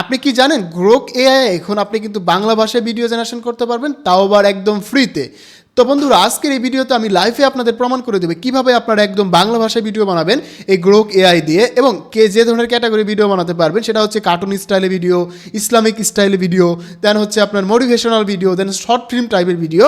আপনি কি জানেন গ্রোক এআই এখন আপনি কিন্তু বাংলা ভাষায় ভিডিও জেনারেশন করতে পারবেন, তাও আবার একদম ফ্রিতে। তো বন্ধুরা, আজকের এই ভিডিওতে আমি লাইভে আপনাদের প্রমাণ করে দেবো কীভাবে আপনারা একদম বাংলা ভাষায় ভিডিও বানাবেন এই গ্রোক এআই দিয়ে, এবং যে ধরনের ক্যাটাগরি ভিডিও বানাতে পারবেন সেটা হচ্ছে কার্টুন স্টাইলে ভিডিও, ইসলামিক স্টাইলে ভিডিও, দেন হচ্ছে আপনার মোটিভেশনাল ভিডিও, দেন শর্ট ফিল্ম টাইপের ভিডিও।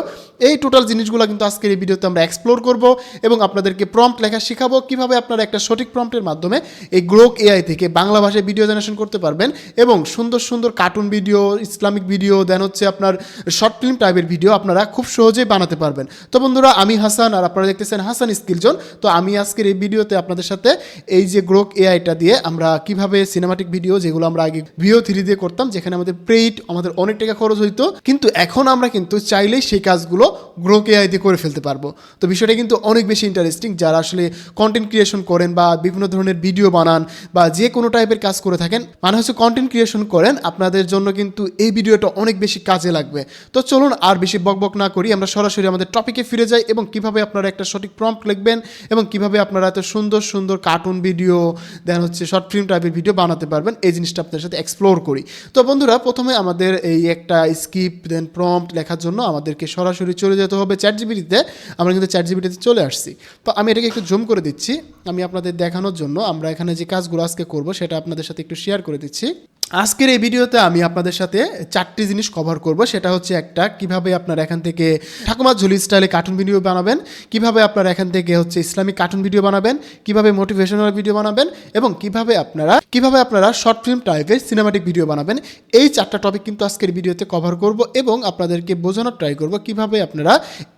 এই টোটাল জিনিসগুলো কিন্তু আজকের এই ভিডিওতে আমরা এক্সপ্লোর করব এবং আপনাদেরকে প্রম্পট লেখা শেখাবো কীভাবে আপনারা একটা সঠিক প্রম্পটের মাধ্যমে এই গ্রোক এআই থেকে বাংলা ভাষায় ভিডিও জেনারেশন করতে পারবেন এবং সুন্দর সুন্দর কার্টুন ভিডিও, ইসলামিক ভিডিও, দেন হচ্ছে আপনার শর্ট ফিল্ম টাইপের ভিডিও আপনারা খুব সহজেই বানাতে পারবেন। তো বন্ধুরা, আমি হাসান আর আপনারা দেখতেছেন হাসান স্কিল জোন। তো আমি আজকের এই ভিডিওতে আপনাদের সাথে এই যে গ্রোক এআইটা দিয়ে আমরা কিভাবে সিনেমাটিক ভিডিও, যেগুলো আমরা আগে ভিও 3 দিয়ে করতাম, যেখানে আমাদের আমাদের অনেক টাকা খরচ হইতো, কিন্তু এখন আমরা কিন্তু চাইলেই সেই কাজগুলো গ্রোক এআই দিয়ে করে ফেলতে পারবো। তো বিষয়টা কিন্তু অনেক বেশি ইন্টারেস্টিং। যারা আসলে কন্টেন্ট ক্রিয়েশন করেন বা বিভিন্ন ধরনের ভিডিও বানান বা যে কোনো টাইপের কাজ করে থাকেন, মানে হচ্ছে কন্টেন্ট ক্রিয়েশন করেন, আপনাদের জন্য কিন্তু এই ভিডিওটা অনেক বেশি কাজে লাগবে। তো চলুন আর বেশি বকবক না করি, আমরা সরাসরি আমাদের টপিকে ফিরে যাই এবং কিভাবে আপনারা একটা সঠিক প্রম্পট লিখবেন এবং কিভাবে আপনারা এত সুন্দর সুন্দর কার্টুন ভিডিও, দেন হচ্ছে শর্ট ফিল্ম টাইপের ভিডিও বানাতে পারবেন, এই জিনিসটা আপনাদের সাথে এক্সপ্লোর করি। তো বন্ধুরা, প্রথমে আমাদের এই একটা স্ক্রিপ্ট দেন প্রম্পট লেখার জন্য আমাদেরকে সরাসরি চলে যেতে হবে চ্যাটজিপিটিতে। আমরা কিন্তু চ্যাটজিপিটিতে চলে আসছি। তো আমি এটাকে একটু জুম করে দিচ্ছি আমি আপনাদের দেখানোর জন্য। আমরা এখানে যে কাজগুলো আজকে করব সেটা আপনাদের সাথে একটু শেয়ার করে দিচ্ছি। আজকের এই ভিডিওতে আমি আপনাদের সাথে 4টি জিনিস কভার করব। সেটা হচ্ছে একটা, কিভাবে আপনারা এখান থেকে ঠাকুমার ঝুলি স্টাইলে কার্টুন ভিডিও বানাবেন, কিভাবে আপনারা এখান থেকে হচ্ছে ইসলামিক কার্টুন ভিডিও বানাবেন, কিভাবে মোটিভেশনাল ভিডিও বানাবেন এবং কিভাবে আপনারা শর্ট ফিল্ম টাইপের সিনেমাটিক ভিডিও বানাবেন। এই 4টা টপিক কিন্তু আজকের ভিডিওতে কভার করব এবং আপনাদেরকে বোঝানোর ট্রাই করব কিভাবে আপনারা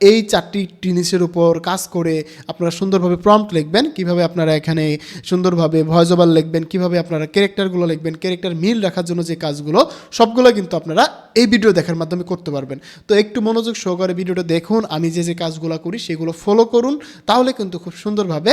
এই 4টি জিনিসের উপর কাজ করে আপনারা সুন্দরভাবে প্রম্পট লিখবেন, কিভাবে আপনারা এখানে সুন্দরভাবে ভয়েস ওভার লিখবেন, কিভাবে আপনারা ক্যারেক্টারগুলো লিখবেন, ক্যারেক্টার মিল রাখার জন্য যে কাজগুলো সবগুলো কিন্তু আপনারা এই ভিডিও দেখার মাধ্যমে করতে পারবেন। তো একটু মনোযোগ সহকারে ভিডিওটা দেখুন, আমি যে কাজগুলো করি সেগুলো ফলো করুন, তাহলে কিন্তু খুব সুন্দরভাবে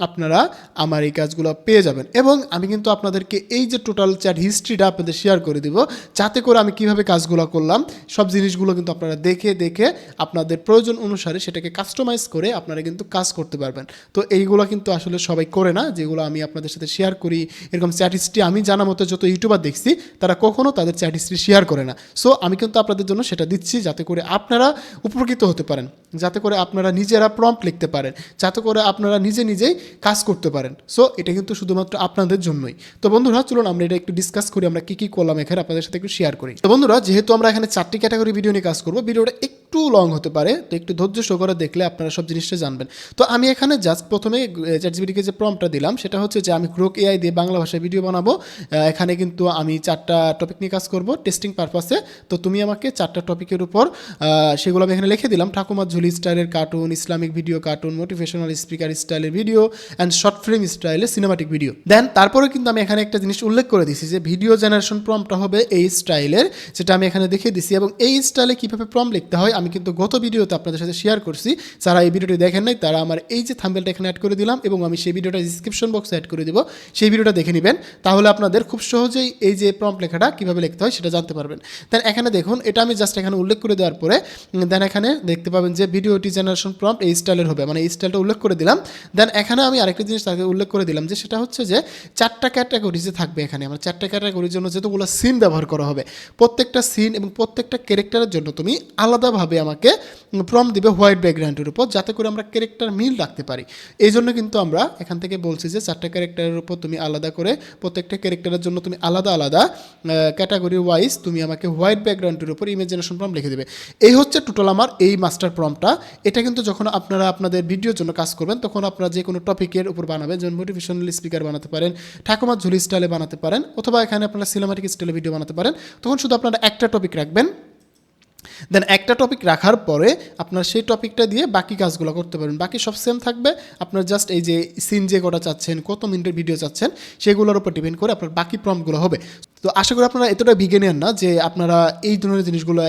আপনারা আমার এই কাজগুলো পেয়ে যাবেন। এবং আমি কিন্তু আপনাদেরকে এই যে টোটাল চ্যাট হিস্ট্রিটা আপনাদের শেয়ার করে দিব, যাতে করে আমি কিভাবে কাজগুলো করলাম সব জিনিসগুলো কিন্তু আপনারা দেখে আপনাদের প্রয়োজন অনুসারে সেটাকে কাস্টমাইজ করে আপনারা কিন্তু কাজ করতে পারবেন। তো এইগুলো কিন্তু আসলে সবাই করে না, যেগুলো আমি আপনাদের সাথে শেয়ার করি। এরকম চ্যাট হিস্ট্রি আমি জানা মতো যত ইউটিউবার দেখছি তারা কখনও তাদের চ্যাট হিস্ট্রি শেয়ার করে না। সো আমি কিন্তু আপনাদের জন্য সেটা দিচ্ছি, যাতে করে আপনারা উপকৃত হতে পারেন, যাতে করে আপনারা নিজেরা প্রম্পট লিখতে পারেন, যাতে করে আপনারা নিজেই কাজ করতে পারেন। সো এটা কিন্তু শুধুমাত্র আপনাদের জন্যই। তো বন্ধুরা, চলুন আমরা এটা একটু ডিসকাস করি, আমরা কী করলাম এখানে আপনাদের সাথে একটু শেয়ার করি। তো বন্ধুরা, যেহেতু আমরা এখানে 4টি ক্যাটাগরি ভিডিও নিয়ে কাজ করবো, ভিডিওটা একটু লং হতে পারে, তো একটু ধৈর্য সহকারে দেখলে আপনারা সব জিনিসটা জানবেন। তো আমি এখানে জাস্ট প্রথমে চ্যাটজিপিটিকে যে প্রম্পটটা দিলাম সেটা হচ্ছে যে আমি গ্রোক এআই দিয়ে বাংলা ভাষায় ভিডিও বানাবো। এখানে কিন্তু আমি 4টা টপিক নিয়ে কাজ করব টেস্টিং পারপাসে। তো তুমি আমাকে 4টা টপিকের উপর সেগুলো আমি এখানে লিখে দিলাম: ঠাকুমার ঝুলি স্টাইলের cartoon, Islamic video cartoon, motivational speaker স্টাইলের ভিডিও অ্যান্ড শর্ট ফিল্ম স্টাইলে সিনেমাটিক ভিডিও। দেন তারপরে কিন্তু আমি এখানে একটা জিনিস উল্লেখ করে দিছি যে ভিডিও জেনারেশন প্রম্পটটা হবে এই স্টাইলের, যেটা আমি এখানে দেখিয়ে দিছি। এবং এই স্টাইলে কীভাবে প্রম্পট লিখতে হয় আমি কিন্তু গত ভিডিওতে আপনাদের সাথে শেয়ার করছি। যারা এই ভিডিওটি দেখেন নাই তারা আমার এই যে থাম্বনেলটা এখানে অ্যাড করে দিলাম এবং আমি সেই ভিডিওটা ডিসক্রিপশন বক্সে অ্যাড করে দেবো, সেই ভিডিওটা দেখে নেবেন। তাহলে আপনাদের খুব সহজেই এই যে প্রম্পট লেখাটা কীভাবে লিখতে হয় সেটা জানতে পারবেন। দেন এখানে দেখুন, এটা আমি জাস্ট এখানে উল্লেখ করে দেওয়ার পরে দেন এখানে দেখতে পাবেন যে ভিডিওটি জেনারেশন প্রম্পট এই স্টাইলের হবে, মানে এই স্টাইলটা উল্লেখ করে দিলাম। দেন এখানে আমি আরেকটা জিনিস তাকে উল্লেখ করে দিলাম যে সেটা হচ্ছে যে 4টা ক্যাটাগরি যে থাকবে এখানে, আমার 4টা ক্যাটাগরির জন্য যেতগুলো সিন ব্যবহার করা হবে, প্রত্যেকটা সিন এবং প্রত্যেকটা ক্যারেক্টারের জন্য তুমি আলাদাভাবে আমাকে প্রম্পট দিবে হোয়াইট ব্যাকগ্রাউন্ডের উপর, যাতে করে আমরা ক্যারেক্টার মিল রাখতে পারি। এই জন্য কিন্তু আমরা এখান থেকে বলছি যে 4টা ক্যারেক্টারের উপর তুমি আলাদা করে, প্রত্যেকটা ক্যারেক্টারের জন্য তুমি আলাদা ক্যাটাগরি ওয়াইজ তুমি আমাকে হোয়াইট ব্যাকগ্রাউন্ডের উপর ইমেজ জেনারেশন প্রম্পট লিখে দেবে। এই হচ্ছে টোটাল আমার এই মাস্টার প্রম্পটটা। এটা কিন্তু যখন আপনারা আপনাদের ভিডিওর জন্য কাজ করবেন তখন আপনারা যে কোনো টপিকের উপর বানাবেন, যেমন মোটিভেশনাল স্পিকার বানাতে পারেন, ঠাকুমার ঝুলি স্টাইলে বানাতে পারেন, অথবা এখানে আপনারা সিনেমাটিক স্টাইলে ভিডিও বানাতে পারেন। তখন শুধু আপনারা একটা টপিক রাখবেন। দেন একটা টপিক রাখার পরে আপনার সেই টপিকটা দিয়ে বাকি কাজগুলো করতে পারবেন, বাকি সব সেম থাকবে। আপনার জাস্ট এই যে সিন যে কটা চাচ্ছেন, কত মিনিটের ভিডিও চাচ্ছেন, সেগুলোর উপর ডিপেন্ড করে আপনার বাকি প্রম্পটগুলো হবে। তো আশা করি আপনারা এতটা বিজ্ঞানীর না যে আপনারা এই ধরনের জিনিসগুলো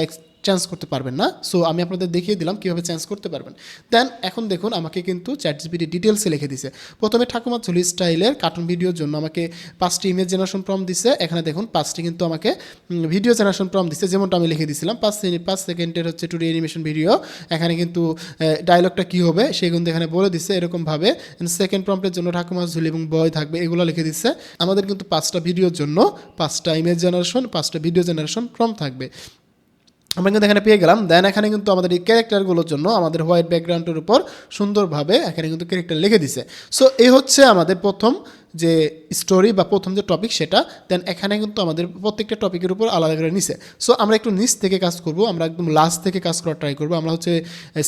চেঞ্জ করতে পারবেন না। সো আমি আপনাদের দেখিয়ে দিলাম কীভাবে চেঞ্জ করতে পারবেন। দেন এখন দেখুন আমাকে কিন্তু চ্যাটজিপিটি ডিটেলসে লিখে দিছে। প্রথমে ঠাকুমার ঝুলি স্টাইলের কার্টুন ভিডিওর জন্য আমাকে 5টি ইমেজ জেনারেশন প্রম্পট দিছে। এখানে দেখুন 5টি কিন্তু আমাকে ভিডিও জেনারেশন প্রম্পট দিছে, যেমনটা আমি লিখে দিয়েছিলাম 5 মিনিট 5 সেকেন্ডের হচ্ছে 2D অ্যানিমেশন ভিডিও। এখানে কিন্তু ডায়লগটা কী হবে সেই কিন্তু এখানে বলে দিচ্ছে এরকমভাবে। সেকেন্ড প্রম্পটের জন্য ঠাকুমার ঝুলি এবং বয় থাকবে, এগুলো লিখে দিচ্ছে। আমাদের কিন্তু 5টা ভিডিওর জন্য 5টা ইমেজ জেনারেশন 5টা ভিডিও জেনারেশন প্রম্পট থাকবে। আমরা কিন্তু এখানে পেয়ে গেলাম। দেন এখানে কিন্তু আমাদের এই ক্যারেক্টারগুলোর জন্য আমাদের হোয়াইট ব্যাকগ্রাউন্ডের উপর সুন্দরভাবে এখানে কিন্তু ক্যারেক্টার লিখে দিছে। সো এই হচ্ছে আমাদের প্রথম যে স্টোরি বা প্রথম যে টপিক সেটা। দেন এখানে কিন্তু আমাদের প্রত্যেকটা টপিকের উপর আলাদা করে নিছে। সো আমরা একটু নিচ থেকে কাজ করব, আমরা একদম লাস্ট থেকে কাজ করার ট্রাই করবো। আমরা হচ্ছে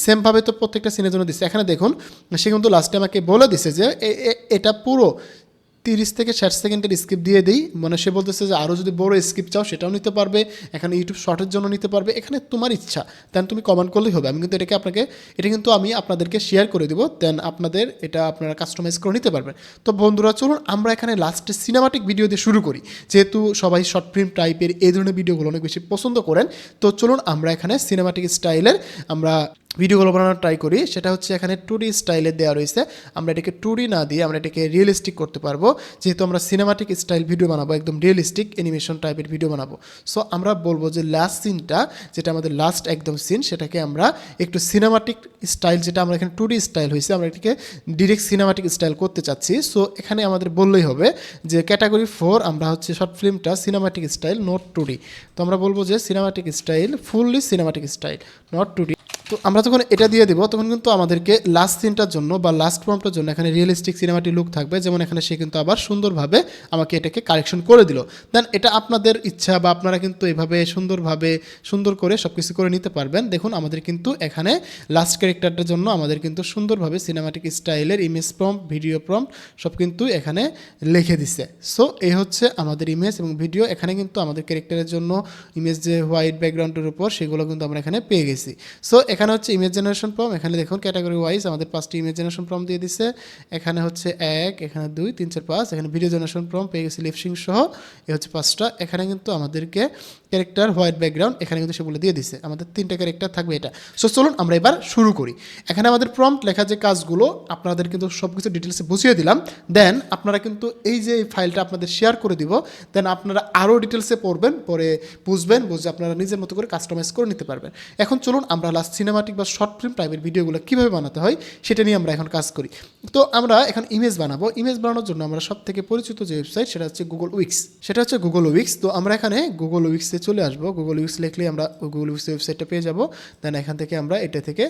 সেমভাবে তো প্রত্যেকটা সিনের জন্য দিচ্ছে। এখানে দেখুন সে কিন্তু লাস্টে আমাকে বলে দিছে যে এটা পুরো 30 থেকে 60 সেকেন্ডের স্কিপ দিয়ে দিই। মানে সে বলতেছে যে আরও যদি বড় স্কিপ চাও সেটাও নিতে পারবে, এখানে ইউটিউব শর্টের জন্য নিতে পারবে, এখানে তোমার ইচ্ছা। দেন তুমি কমেন্ট করলেই হবে। আমি কিন্তু এটা কিন্তু আমি আপনাদেরকে শেয়ার করে দেবো। দেন আপনাদের এটা আপনারা কাস্টমাইজ করে নিতে পারবেন। তো বন্ধুরা চলুন আমরা এখানে লাস্টে সিনেমাটিক ভিডিও দিয়ে শুরু করি, যেহেতু সবাই শর্ট ফিল্ম টাইপের এই ধরনের ভিডিওগুলো অনেক বেশি পছন্দ করেন। তো চলুন আমরা এখানে সিনেমাটিক স্টাইলের আমরা ভিডিওগুলো বানানোর ট্রাই করি। সেটা হচ্ছে এখানে 2D স্টাইলে দেওয়া রয়েছে। আমরা এটাকে 2D না দিয়ে আমরা এটাকে রিয়েলিস্টিক করতে পারবো, যেহেতু আমরা সিনেমাটিক স্টাইল ভিডিও বানাবো, একদম রিয়েলিস্টিক অ্যানিমেশন টাইপের ভিডিও বানাবো। সো আমরা বলবো যে লাস্ট সিনটা, যেটা আমাদের লাস্ট একদম সিন, সেটাকে আমরা একটু সিনেমাটিক স্টাইল, যেটা আমরা এখানে 2D স্টাইল হয়েছে, আমরা এটাকে ডিরেক্ট সিনেমাটিক স্টাইল করতে চাচ্ছি। সো এখানে আমাদের বললেই হবে যে ক্যাটাগরি 4 আমরা হচ্ছে শর্ট ফিল্মটা সিনেমাটিক স্টাইল নট 2D। তো আমরা বলবো যে cinematic style fully cinematic style not 2D। তো আমরা যখন এটা দিয়ে দেবো তখন কিন্তু আমাদেরকে লাস্ট সিনটার জন্য বা লাস্ট প্রম্পটের জন্য এখানে রিয়েলিস্টিক সিনেমাটিক লুক থাকবে। যেমন এখানে সে কিন্তু আবার সুন্দরভাবে আমাকে এটাকে কারেকশন করে দিল। দেন এটা আপনাদের ইচ্ছা, বা আপনারা কিন্তু এভাবে সুন্দর করে সব কিছু করে নিতে পারবেন। দেখুন আমাদের কিন্তু এখানে লাস্ট ক্যারেক্টারটার জন্য আমাদের কিন্তু সুন্দরভাবে সিনেমাটিক স্টাইলের ইমেজ প্রম্পট, ভিডিও প্রম্পট সব কিন্তু এখানে লিখে দিছে। সো এই হচ্ছে আমাদের ইমেজ এবং ভিডিও। এখানে কিন্তু আমাদের ক্যারেক্টারের জন্য ইমেজ যে হোয়াইট ব্যাকগ্রাউন্ডের উপর সেগুলো কিন্তু আমরা এখানে পেয়ে গেছি। সো এখানে হচ্ছে ইমেজ জেনারেশন প্রম্পট। এখানে দেখুন ক্যাটাগরি ওয়াইজ আমাদের 5টি ইমেজ জেনারেশন প্রম্পট দিয়ে দিচ্ছে। এখানে হচ্ছে 1, এখানে 2, 3, 4, 5। এখানে ভিডিও জেনারেশন প্রম্পট পেয়ে গেছি লিপসিং সহ, এ হচ্ছে 5টা। এখানে কিন্তু আমাদেরকে ক্যারেক্টার হোয়াইট ব্যাকগ্রাউন্ড এখানে কিন্তু সেগুলো দিয়ে দিচ্ছে। আমাদের 3টা ক্যারেক্টার থাকবে এটা। সো চলুন আমরা এবার শুরু করি। এখানে আমাদের প্রম্পট লেখা যে কাজগুলো আপনাদের কিন্তু সব কিছু ডিটেলসে বুঝিয়ে দিলাম। দেন আপনারা কিন্তু এই যে ফাইলটা আপনাদের শেয়ার করে দিব। দেন আপনারা আরও ডিটেলসে পড়বেন, পরে বুঝে আপনারা নিজের মতো করে কাস্টমাইজ করে নিতে পারবেন। এখন চলুন আমরা লাস্ট সিনেমাটিক বা শর্ট ফিল্ম টাইপের ভিডিওগুলো কীভাবে বানাতে হয় সেটা নিয়ে আমরা এখন কাজ করি। তো আমরা এখন ইমেজ বানাবো। ইমেজ বানানোর জন্য আমরা সব থেকে পরিচিত যে ওয়েবসাইট সেটা হচ্ছে গুগল উইক্স। তো আমরা এখানে গুগল উইক্সে চলে আসবো। গুগল উইক্স লিখলে আমরা গুগল উইক্স ওয়েবসাইটটা পেয়ে যাবো। দেন এখান থেকে আমরা এটা থেকে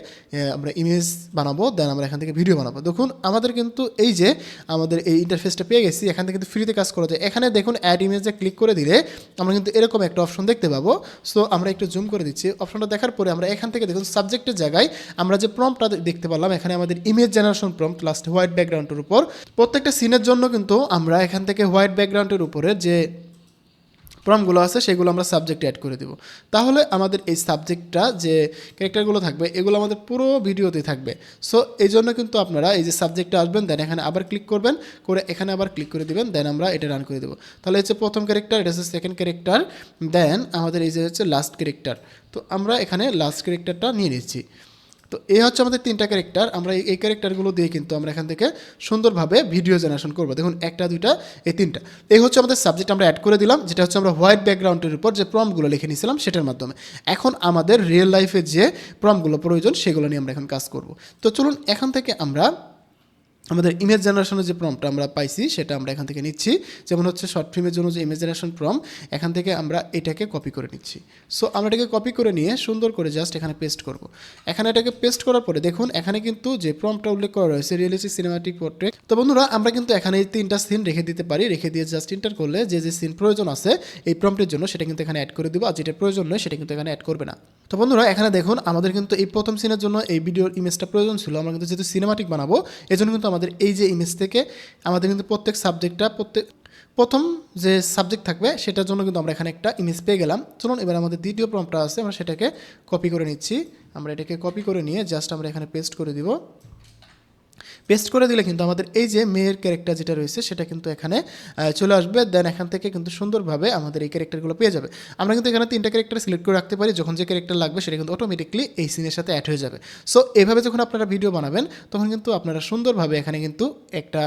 আমরা ইমেজ বানাবো। দেন আমরা এখান থেকে ভিডিও বানাবো। দেখুন আমাদের কিন্তু এই যে আমাদের এই ইন্টারফেসটা পেয়ে গেছি। এখান থেকে কিন্তু ফ্রিতে কাজ করা যায়। এখানে দেখুন অ্যাড ইমেজে ক্লিক করে দিলে আমরা কিন্তু এরকম একটা অপশন দেখতে পাবো। সো আমরা একটু জুম করে দিচ্ছি। অপশনটা দেখার পরে আমরা এখান থেকে দেখুন সাবজেক্টের জায়গায় আমরা যে প্রম্পটটা দেখতে পারলাম, এখানে আমাদের image generation prompt last white ব্যাকগ্রাউন্ডের উপর। প্রত্যেকটা সিনের জন্য কিন্তু আমরা এখান থেকে হোয়াইট ব্যাকগ্রাউন্ডের উপরে যে প্রম্পটগুলো আছে সেগুলো আমরা সাবজেক্টে অ্যাড করে দেব। তাহলে আমাদের এই সাবজেক্টটা যে ক্যারেক্টারগুলো থাকবে এগুলো আমাদের পুরো ভিডিওতেই থাকবে। সো এই জন্য কিন্তু আপনারা এই যে সাবজেক্টে আসবেন, দেন এখানে আবার ক্লিক করবেন, করে এখানে আবার ক্লিক করে দেবেন। দেন আমরা এটা রান করে দেবো। তাহলে হচ্ছে প্রথম ক্যারেক্টার, এটা হচ্ছে সেকেন্ড ক্যারেক্টার, দেন আমাদের এই যে হচ্ছে লাস্ট ক্যারেক্টার। তো আমরা এখানে লাস্ট ক্যারেক্টারটা নিয়ে নিচ্ছি। তো এই হচ্ছে আমাদের 3টা ক্যারেক্টার। আমরা এই ক্যারেক্টারগুলো দিয়ে কিন্তু আমরা এখান থেকে সুন্দরভাবে ভিডিও জেনারেশন করবো। দেখুন 1, 2, এই 3টা। এই হচ্ছে আমাদের সাবজেক্ট আমরা অ্যাড করে দিলাম, যেটা হচ্ছে আমরা হোয়াইট ব্যাকগ্রাউন্ডের উপর যে প্রম্পটগুলো লিখে নিয়েছিলাম সেটার মাধ্যমে। এখন আমাদের রিয়েল লাইফে যে প্রম্পটগুলো প্রয়োজন সেগুলো নিয়ে আমরা এখন কাজ করব। তো চলুন এখান থেকে আমরা আমাদের ইমেজ জেনারেশনের যে প্রম্পটটা আমরা পাইছি সেটা আমরা এখান থেকে নিচ্ছি। যেমন হচ্ছে শর্ট ফিল্মের জন্য যে ইমেজ জেনারেশন প্রম্পট, এখান থেকে আমরা এটাকে কপি করে নিচ্ছি। সো আমরা এটাকে কপি করে নিয়ে সুন্দর করে জাস্ট এখানে পেস্ট করব। এখানে এটাকে পেস্ট করার পরে দেখুন এখানে কিন্তু যে প্রম্পটটা উল্লেখ করা রয়েছে রিয়েলিস্টিক সিনেমাটিক পোর্ট্রেট। তো বন্ধুরা আমরা কিন্তু এখানে এই 3টা সিন রেখে দিতে পারি। রেখে দিয়ে জাস্ট এন্টার করলে যে সিন প্রয়োজন আছে এই প্রম্পটের জন্য সেটা কিন্তু এখানে অ্যাড করে দেবো, আর যেটা প্রয়োজন নয় সেটা কিন্তু এখানে অ্যাড করবে না। তো বন্ধুরা এখানে দেখুন আমাদের কিন্তু এই প্রথম সিনের জন্য এই ভিডিওর ইমেজটা প্রয়োজন ছিল। আমরা কিন্তু যেহেতু সিনেমাটিক বানাবো এজন্য কিন্তু আমাদের এই যে ইমেজ থেকে আমাদের কিন্তু প্রত্যেক সাবজেক্টটা প্রথম যে সাবজেক্ট থাকবে সেটার জন্য কিন্তু আমরা এখানে একটা ইমেজ পেয়ে গেলাম। চলুন এবার আমাদের দ্বিতীয় প্রম্পটটা আছে, আমরা সেটাকে কপি করে নিচ্ছি। আমরা এটাকে কপি করে নিয়ে জাস্ট আমরা এখানে পেস্ট করে দিব। পেস্ট করে দিলে কিন্তু আমাদের এই যে মেয়ের ক্যারেক্টার যেটা রয়েছে সেটা কিন্তু এখানে চলে আসবে। দেন এখান থেকে কিন্তু সুন্দরভাবে আমাদের এই ক্যারেক্টারগুলো পেয়ে যাবে। আমরা কিন্তু এখানে 3টা ক্যারেক্টার সিলেক্ট করে রাখতে পারি, যখন যে ক্যারেক্টার লাগবে সেটা কিন্তু অটোমেটিকলি এই সিনের সাথে অ্যাড হয়ে যাবে। সো এভাবে যখন আপনারা ভিডিও বানাবেন তখন কিন্তু আপনারা সুন্দরভাবে এখানে কিন্তু একটা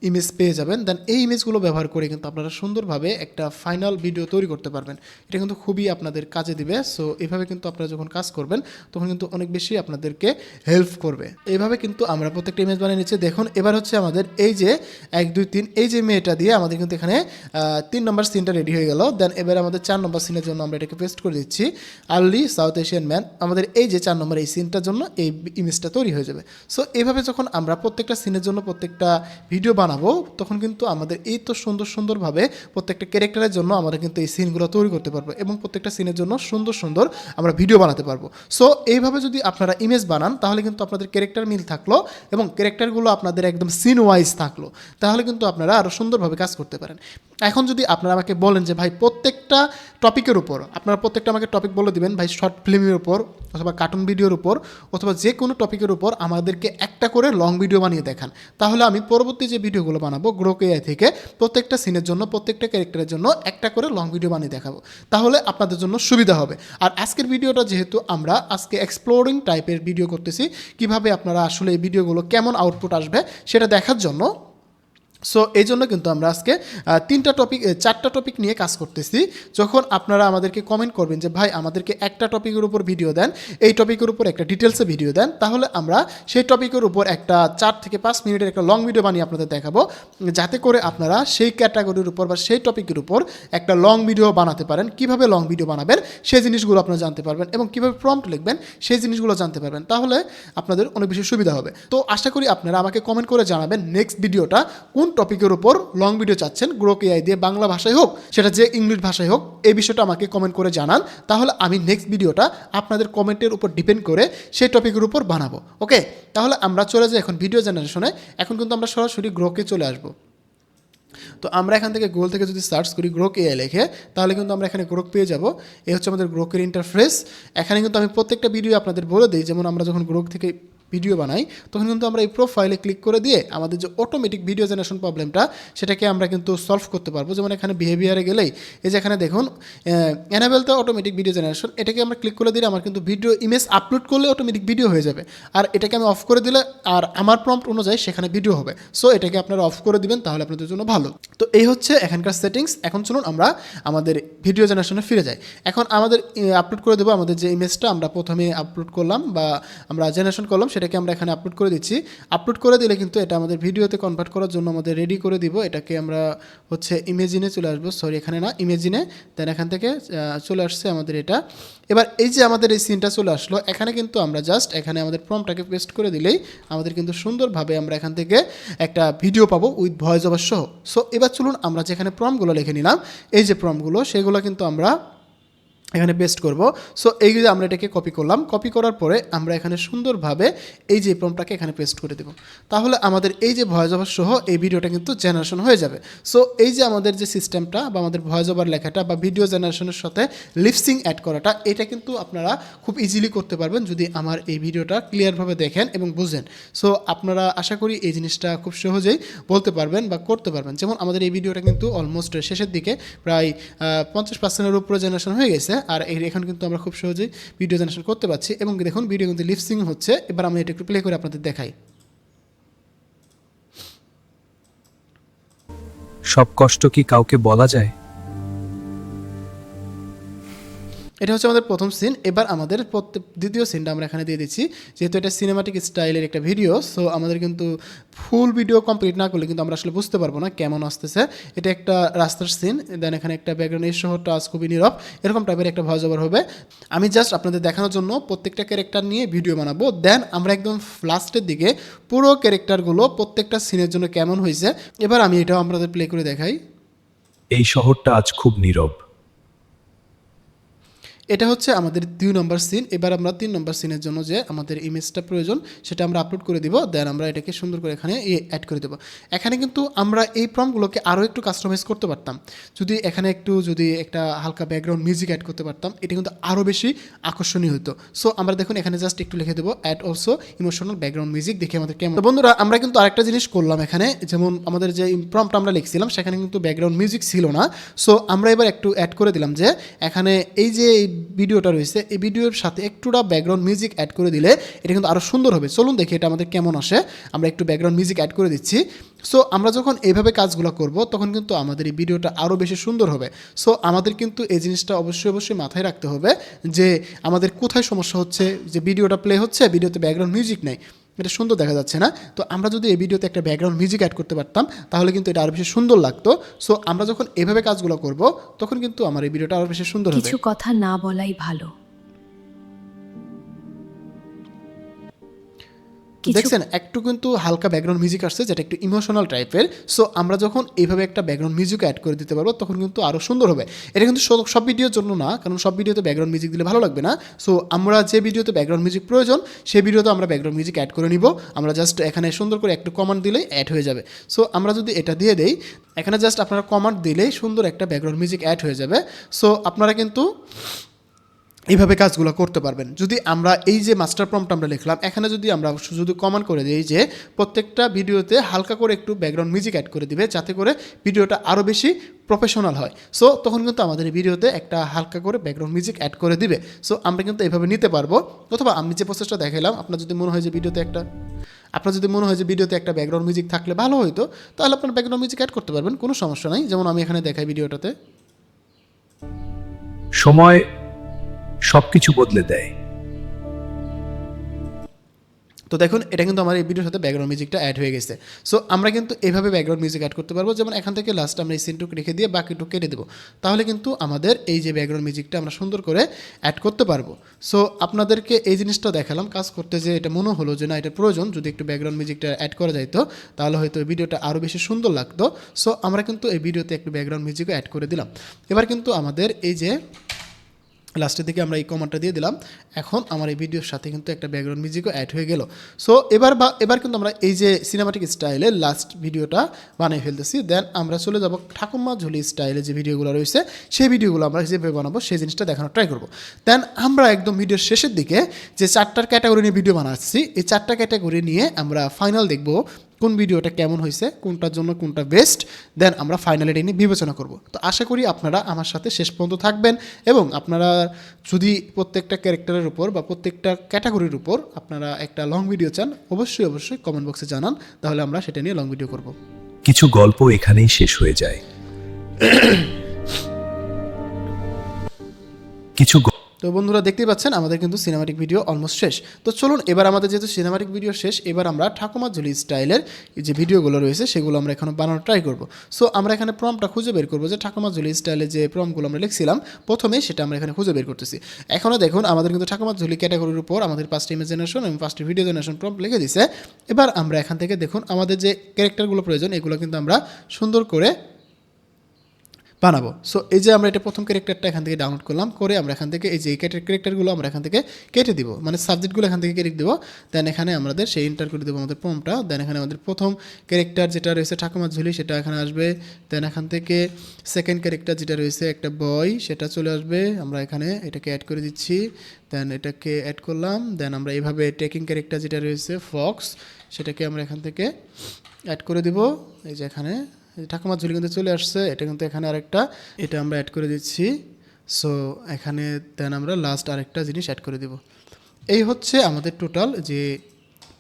ইমেজ পেয়ে যাবেন। দেন এই ইমেজগুলো ব্যবহার করে কিন্তু আপনারা সুন্দরভাবে একটা ফাইনাল ভিডিও তৈরি করতে পারবেন। এটা কিন্তু খুবই আপনাদের কাজে দিবে। সো এইভাবে কিন্তু আপনারা যখন কাজ করবেন তখন কিন্তু অনেক বেশি আপনাদেরকে হেল্প করবে। এইভাবে কিন্তু আমরা প্রত্যেকটা ইমেজ বানিয়ে নিচ্ছি। দেখুন এবার হচ্ছে আমাদের এই যে 1 2 3 এই যে মেয়েটা দিয়ে আমাদের কিন্তু এখানে 3 নম্বর সিনটা রেডি হয়ে গেল। দেন এবার আমাদের 4 নম্বর সিনের জন্য আমরা এটাকে পেস্ট করে দিচ্ছি। আর্লি সাউথ এশিয়ান ম্যান, আমাদের এই যে 4 নম্বর এই সিনটার জন্য এই ইমেজটা তৈরি হয়ে যাবে। সো এইভাবে যখন আমরা প্রত্যেকটা সিনের জন্য প্রত্যেকটা ভিডিও বানাবো তখন কিন্তু আমাদের এই তো সুন্দরভাবে প্রত্যেকটা ক্যারেক্টারের জন্য আমরা কিন্তু এই সিনগুলো তৈরি করতে পারবো এবং প্রত্যেকটা সিনের জন্য সুন্দর আমরা ভিডিও বানাতে পারবো। সো এইভাবে যদি আপনারা ইমেজ বানান তাহলে কিন্তু আপনাদের ক্যারেক্টার মিল থাকলো এবং ক্যারেক্টারগুলো আপনাদের একদম সিন ওয়াইজ থাকলো, তাহলে কিন্তু আপনারা আরও সুন্দরভাবে কাজ করতে পারেন। এখন যদি আপনারা আমাকে বলেন যে ভাই প্রত্যেকটা টপিকের উপর আপনারা প্রত্যেকটা আমাকে টপিক বলে দিবেন, ভাই শর্ট ফিল্মের উপর অথবা কার্টুন ভিডিওর উপর অথবা যে কোনো টপিকের উপর আমাদেরকে একটা করে লং ভিডিও বানিয়ে দেখান, তাহলে আমি পরবর্তী যে ভিডিওগুলো বানাবো গ্রোক এআই থেকে প্রত্যেকটা সিনের জন্য প্রত্যেকটা ক্যারেক্টারের জন্য একটা করে লং ভিডিও বানিয়ে দেখাবো, তাহলে আপনাদের জন্য সুবিধা হবে। আর আজকের ভিডিওটা যেহেতু আমরা আজকে এক্সপ্লোরিং টাইপের ভিডিও করতেছি, কিভাবে আপনারা আসলে এই ভিডিওগুলো কেমন আউটপুট আসবে সেটা দেখার জন্য, সো এই জন্য কিন্তু আমরা আজকে 4টা টপিক নিয়ে কাজ করতেছি। যখন আপনারা আমাদেরকে কমেন্ট করবেন যে ভাই আমাদেরকে একটা টপিকের উপর ভিডিও দেন, এই টপিকের উপর একটা ডিটেলসে ভিডিও দেন, তাহলে আমরা সেই টপিকের উপর একটা 4 থেকে 5 মিনিটের একটা লং ভিডিও বানিয়ে আপনাদের দেখাবো, যাতে করে আপনারা সেই ক্যাটাগরির উপর বা সেই টপিকের উপর একটা লং ভিডিও বানাতে পারেন। কিভাবে লং ভিডিও বানাবেন সেই জিনিসগুলো আপনারা জানতে পারবেন এবং কীভাবে প্রম্পট লিখবেন সেই জিনিসগুলো জানতে পারবেন, তাহলে আপনাদের অনেক বেশি সুবিধা হবে। তো আশা করি আপনারা আমাকে কমেন্ট করে জানাবেন নেক্সট ভিডিওটা কোন টপিকের উপর লং ভিডিও চাচ্ছেন, গ্রোক এআই দিয়ে বাংলা ভাষায় হোক সেটা যে ইংলিশ ভাষায় হোক, এই বিষয়টা আমাকে কমেন্ট করে জানান, তাহলে আমি নেক্সট ভিডিওটা আপনাদের কমেন্টের উপর ডিপেন্ড করে সেই টপিকের উপর বানাবো। ওকে, তাহলে আমরা চলে যাই এখন ভিডিও জেনারেশনে। এখন কিন্তু আমরা সরাসরি গ্রোকে চলে আসবো। তো আমরা এখান থেকে গুগল থেকে যদি সার্চ করি গ্রোক এআই লেখে, তাহলে কিন্তু আমরা এখানে গ্রোক পেয়ে যাব। এই হচ্ছে আমাদের গ্রোকের ইন্টারফেস। এখানে কিন্তু আমি প্রত্যেকটা ভিডিও আপনাদের বলে দিই, যেমন আমরা যখন গ্রোক থেকে ভিডিও বানাই তখন কিন্তু আমরা এই প্রোফাইলে ক্লিক করে দিয়ে আমাদের যে অটোমেটিক ভিডিও জেনারেশন প্রবলেমটা সেটাকে আমরা কিন্তু সলভ করতে পারবো। যেমন এখানে বিহেভিয়ারে গেলেই এই যে এখানে দেখুন enable the automatic video generation, এটাকে আমরা ক্লিক করে দিলে আমার কিন্তু ভিডিও ইমেজ আপলোড করলে অটোমেটিক ভিডিও হয়ে যাবে, আর এটাকে আমি অফ করে দিলে আর আমার প্রম্পট অনুযায়ী সেখানে ভিডিও হবে। সো এটাকে আপনারা অফ করে দিবেন, তাহলে আপনাদের জন্য ভালো। তো এই হচ্ছে এখানকার সেটিংস। এখন চলুন আমরা আমাদের ভিডিও জেনারেশনে ফিরে যাই। এখন আমাদের আপলোড করে দেবো আমাদের যে ইমেজটা আমরা প্রথমে আপলোড করলাম বা আমরা জেনারেশন করলাম সেটাকে আমরা এখানে আপলোড করে দিচ্ছি। আপলোড করে দিলে কিন্তু এটা আমাদের ভিডিওতে কনভার্ট করার জন্য আমাদের রেডি করে দিব। এটাকে আমরা হচ্ছে ইমেজিনে চলে আসবো, সরি এখানে না, ইমেজিনে। দেন এখান থেকে চলে আসছে আমাদের এটা। এবার এই যে আমাদের এই সিনটা চলে আসলো, এখানে কিন্তু আমরা জাস্ট এখানে আমাদের প্রম্পটটাকে পেস্ট করে দিলেই আমাদের কিন্তু সুন্দরভাবে আমরা এখান থেকে একটা ভিডিও পাবো উইথ ভয়েস ওভার সহ। সো এবার চলুন আমরা যেখানে প্রম্পটগুলো লিখে নিলাম, এই যে প্রম্পটগুলো সেগুলো কিন্তু আমরা এখানে পেস্ট করব। সো এই যে আমরা এটাকে কপি করলাম, কপি করার পরে আমরা এখানে সুন্দরভাবে এই যে প্রম্পটটাকে এখানে পেস্ট করে দেব, তাহলে আমাদের এই যে ভয়েস ওভার সহ এই ভিডিওটা কিন্তু জেনারেশন হয়ে যাবে। সো এই যে আমাদের যে সিস্টেমটা বা আমাদের ভয়েস ওভার লেখাটা বা ভিডিও জেনারেশনের সাথে লিপসিং অ্যাড করাটা, এটা কিন্তু আপনারা খুব ইজিলি করতে পারবেন যদি আমার এই ভিডিওটা ক্লিয়ারভাবে দেখেন এবং বুঝেন। সো আপনারা আশা করি এই জিনিসটা খুব সহজেই বলতে পারবেন বা করতে পারবেন। যেমন আমাদের এই ভিডিওটা কিন্তু অলমোস্ট শেষের দিকে প্রায় 50%-এর উপরে জেনারেশন হয়ে গেছে, আর এখন কিন্তু আমরা খুব সহজেই ভিডিও জেনারেশন করতে পারছি এবং দেখুন ভিডিও কিন্তু লিপসিং হচ্ছে। এবার আমি এটা একটু প্লে করে আপনাদের দেখাই। সব কষ্ট কি কাউকে বলা যায়? এটা হচ্ছে আমাদের প্রথম সিন। এবার আমাদের দ্বিতীয় সিনটা আমরা এখানে দিয়ে দিচ্ছি, যেহেতু এটা সিনেমাটিক স্টাইলের একটা ভিডিও। সো আমাদের কিন্তু ফুল ভিডিও কমপ্লিট না করলে কিন্তু আমরা আসলে বুঝতে পারবো না কেমন আসতেছে। এটা একটা রাস্তার সিন, দেন এখানে একটা ব্যাকগ্রাউন্ড, এই শহরটা আজ খুবই নীরব, এরকম টাইপের একটা ভয়েস ওভার হবে। আমি জাস্ট আপনাদের দেখানোর জন্য প্রত্যেকটা ক্যারেক্টার নিয়ে ভিডিও বানাবো। দেন আমরা একদম লাস্টের দিকে পুরো ক্যারেক্টারগুলো প্রত্যেকটা সিনের জন্য কেমন হয়েছে এবার আমি এটাও আপনাদের প্লে করে দেখাই। এই শহরটা আজ খুব নীরব। এটা হচ্ছে আমাদের 2 নম্বর সিন। এবার আমরা 3 নম্বর সিনের জন্য যে আমাদের ইমেজটা প্রয়োজন সেটা আমরা আপলোড করে দিব, দেন আমরা এটাকে সুন্দর করে এখানে অ্যাড করে দেবো। এখানে কিন্তু আমরা এই প্রম্পটগুলোকে আরও একটু কাস্টমাইজ করতে পারতাম, যদি এখানে যদি একটা হালকা ব্যাকগ্রাউন্ড মিউজিক অ্যাড করতে পারতাম, এটা কিন্তু আরও বেশি আকর্ষণীয় হতো। সো আমরা দেখুন এখানে জাস্ট একটু লিখে দেবো add also emotional background music, দেখে আমাদের কেমন। তো বন্ধুরা আমরা কিন্তু আরেকটা জিনিস করলাম এখানে, যেমন আমাদের যে প্রম্পট আমরা লিখছিলাম সেখানে কিন্তু ব্যাকগ্রাউন্ড মিউজিক ছিল না। সো আমরা এবার একটু অ্যাড করে দিলাম যে এখানে এই যে ভিডিওটা রয়েছে এই ভিডিওর সাথে একটুটা ব্যাকগ্রাউন্ড মিউজিক অ্যাড করে দিলে এটা কিন্তু আরও সুন্দর হবে। চলুন দেখি এটা আমাদের কেমন আসে। আমরা একটু ব্যাকগ্রাউন্ড মিউজিক অ্যাড করে দিচ্ছি। সো আমরা যখন এইভাবে কাজগুলো করব তখন কিন্তু আমাদের এই ভিডিওটা আরও বেশি সুন্দর হবে। সো আমাদের কিন্তু এই জিনিসটা অবশ্যই মাথায় রাখতে হবে যে আমাদের কোথায় সমস্যা হচ্ছে, যে ভিডিওটা প্লে হচ্ছে ভিডিওতে ব্যাকগ্রাউন্ড মিউজিক নেই, এটা সুন্দর দেখা যাচ্ছে না। তো আমরা যদি এই ভিডিওতে একটা ব্যাকগ্রাউন্ড মিউজিক অ্যাড করতে পারতাম তাহলে কিন্তু এটা আরও বেশি সুন্দর লাগতো। সো আমরা যখন এভাবে কাজগুলো করব তখন কিন্তু আমার এই ভিডিওটা আরও বেশি সুন্দর হবে। কিছু কথা না বলাই ভালো। দেখছেন একটু কিন্তু হালকা ব্যাকগ্রাউন্ড মিউজিক আসছে যেটা একটু ইমোশনাল টাইপের। সো আমরা যখন এইভাবে একটা ব্যাকগ্রাউন্ড মিউজিক অ্যাড করে দিতে পারবো তখন কিন্তু আরও সুন্দর হবে। এটা কিন্তু সব ভিডিওর জন্য না, কারণ সব ভিডিওতে ব্যাকগ্রাউন্ড মিউজিক দিলে ভালো লাগবে না। সো আমরা যে ভিডিওতে ব্যাকগ্রাউন্ড মিউজিক প্রয়োজন সেই ভিডিওতে আমরা ব্যাকগ্রাউন্ড মিউজিক অ্যাড করে নিব। আমরা জাস্ট এখানে সুন্দর করে একটু কমান্ড দিলেই অ্যাড হয়ে যাবে। সো আমরা যদি এটা দিয়ে দেই, এখানে জাস্ট আপনারা কমান্ড দিলেই সুন্দর একটা ব্যাকগ্রাউন্ড মিউজিক অ্যাড হয়ে যাবে। সো আপনারা কিন্তু এইভাবে কাজগুলো করতে পারবেন। যদি আমরা এই যে মাস্টার প্রম্পট আমরা লিখলাম এখানে যদি আমরা শুধু কমান্ড করে দিই যে প্রত্যেকটা ভিডিওতে হালকা করে একটু ব্যাকগ্রাউন্ড মিউজিক অ্যাড করে দিবে যাতে করে ভিডিওটা আরও বেশি প্রফেশনাল হয়। সো তখন কিন্তু আমাদের এই ভিডিওতে একটা হালকা করে ব্যাকগ্রাউন্ড মিউজিক অ্যাড করে দিবে। সো আমরা কিন্তু এইভাবে নিতে পারবো। অথবা আমি যে প্রসেসটা দেখালাম আপনার যদি মনে হয় যে ভিডিওতে একটা ব্যাকগ্রাউন্ড মিউজিক থাকলে ভালো হতো তাহলে আপনার ব্যাকগ্রাউন্ড মিউজিক অ্যাড করতে পারবেন, কোনো সমস্যা নাই। যেমন আমি এখানে দেখাই ভিডিওটাতে। সময় সবকিছু বদলে দেয়। তো দেখুন এটা কিন্তু আমার এই ভিডিওর সাথে ব্যাকগ্রাউন্ড মিউজিকটা অ্যাড হয়ে গেছে। সো আমরা কিন্তু এভাবে ব্যাকগ্রাউন্ড মিউজিক অ্যাড করতে পারবো। যেমন এখান থেকে লাস্ট আমরা এই সিনটুকু রেখে দিয়ে বাকিটুকু কেটে দেবো, তাহলে কিন্তু আমাদের এই যে ব্যাকগ্রাউন্ড মিউজিকটা আমরা সুন্দর করে অ্যাড করতে পারবো। সো আপনাদেরকে এই জিনিসটা দেখালাম কাজ করতে, যে এটা মনে হলো যে না এটা প্রয়োজন, যদি একটু ব্যাকগ্রাউন্ড মিউজিকটা অ্যাড করা যাইতো তাহলে হয়তো এই ভিডিওটা আরও বেশি সুন্দর লাগতো। সো আমরা কিন্তু এই ভিডিওতে একটু ব্যাকগ্রাউন্ড মিউজিকও অ্যাড করে দিলাম। এবার কিন্তু আমাদের এই যে লাস্টের দিকে আমরা এই কমান্ডটা দিয়ে দিলাম, এখন আমার এই ভিডিওর সাথে কিন্তু একটা ব্যাকগ্রাউন্ড মিউজিকও অ্যাড হয়ে গেল। সো এবার কিন্তু আমরা এই যে সিনেমাটিক স্টাইলে লাস্ট ভিডিওটা বানিয়ে ফেলতেছি। দেন আমরা চলে যাব ঠাকুমা ঝুলি স্টাইলে যে ভিডিওগুলো রয়েছে সেই ভিডিওগুলো আমরা যেভাবে বানাবো সেই জিনিসটা দেখানোর ট্রাই করবো। দেন আমরা একদম ভিডিওর শেষের দিকে যে 4টার ক্যাটাগরি নিয়ে ভিডিও বানাচ্ছি এই 4টা ক্যাটাগরি নিয়ে আমরা ফাইনাল দেখবো কোন ভিডিওটা কেমন হয়েছে, কোনটার জন্য কোনটা বেস্ট, দেন আমরা ফাইনালি এটা নিয়ে বিবেচনা করব। তো আশা করি আপনারা আমার সাথে শেষ পর্যন্ত থাকবেন এবং আপনারা যদি প্রত্যেকটা ক্যারেক্টারের উপর বা প্রত্যেকটা ক্যাটাগরির উপর আপনারা একটা লং ভিডিও চান অবশ্যই কমেন্ট বক্সে জানান, তাহলে আমরা সেটা নিয়ে লং ভিডিও করব। কিছু গল্প এখানেই শেষ হয়ে যায়। কিছু তো বন্ধুরা দেখতেই পাচ্ছেন আমাদের কিন্তু সিনেমাটিক ভিডিও অলমোস্ট শেষ। তো চলুন এবার আমাদের যেহেতু সিনেমাটিক ভিডিও শেষ, এবার আমরা ঠাকুমা ঝুলি স্টাইলের যে ভিডিওগুলো রয়েছে সেগুলো আমরা এখন বানানোর ট্রাই করব। সো আমরা এখানে প্রম্পটটা খুঁজে বের করবো যে ঠাকুমা ঝুলি স্টাইলে যে প্রম্পটগুলো আমরা লিখছিলাম প্রথমে সেটা আমরা এখানে খুঁজে বের করতেছি। এখনও দেখুন আমাদের কিন্তু ঠাকুমা ঝুলি ক্যাটাগরির উপর আমাদের 5টা ইমেজ জেনারেশন এবং 5টা ভিডিও জেনারেশন প্রম্পট লিখে দিছে। এবার আমরা এখান থেকে দেখুন আমাদের যে ক্যারেক্টারগুলো প্রয়োজন এগুলো কিন্তু আমরা সুন্দর করে বানাবো। সো এই যে আমরা এটা প্রথম ক্যারেক্টারটা এখান থেকে ডাউনলোড করলাম, করে আমরা এখান থেকে এই যে ক্যারেক্টারগুলো আমরা এখান থেকে কেটে দিব, মানে সাবজেক্টগুলো এখান থেকে কেটে দিব। দেন এখানে আমাদের সেই এন্টার করে দেবো আমাদের প্রম্পটটা। দেন এখানে আমাদের প্রথম ক্যারেক্টার যেটা রয়েছে ঠাকুমার ঝুলি সেটা এখানে আসবে। দেন এখান থেকে সেকেন্ড ক্যারেক্টার যেটা রয়েছে একটা বয় সেটা চলে আসবে, আমরা এখানে এটাকে অ্যাড করে দিচ্ছি। দেন এটাকে অ্যাড করলাম। দেন আমরা এইভাবে টেকিং ক্যারেক্টার যেটা রয়েছে ফক্স সেটাকে আমরা এখান থেকে অ্যাড করে দিব। এই যে এখানে ঠাকুমার ঝুলি কিন্তু চলে আসছে, এটা কিন্তু এখানে আরেকটা এটা আমরা অ্যাড করে দিচ্ছি। সো এখানে দেন আমরা লাস্ট আরেকটা জিনিস অ্যাড করে দেব। এই হচ্ছে আমাদের টোটাল যে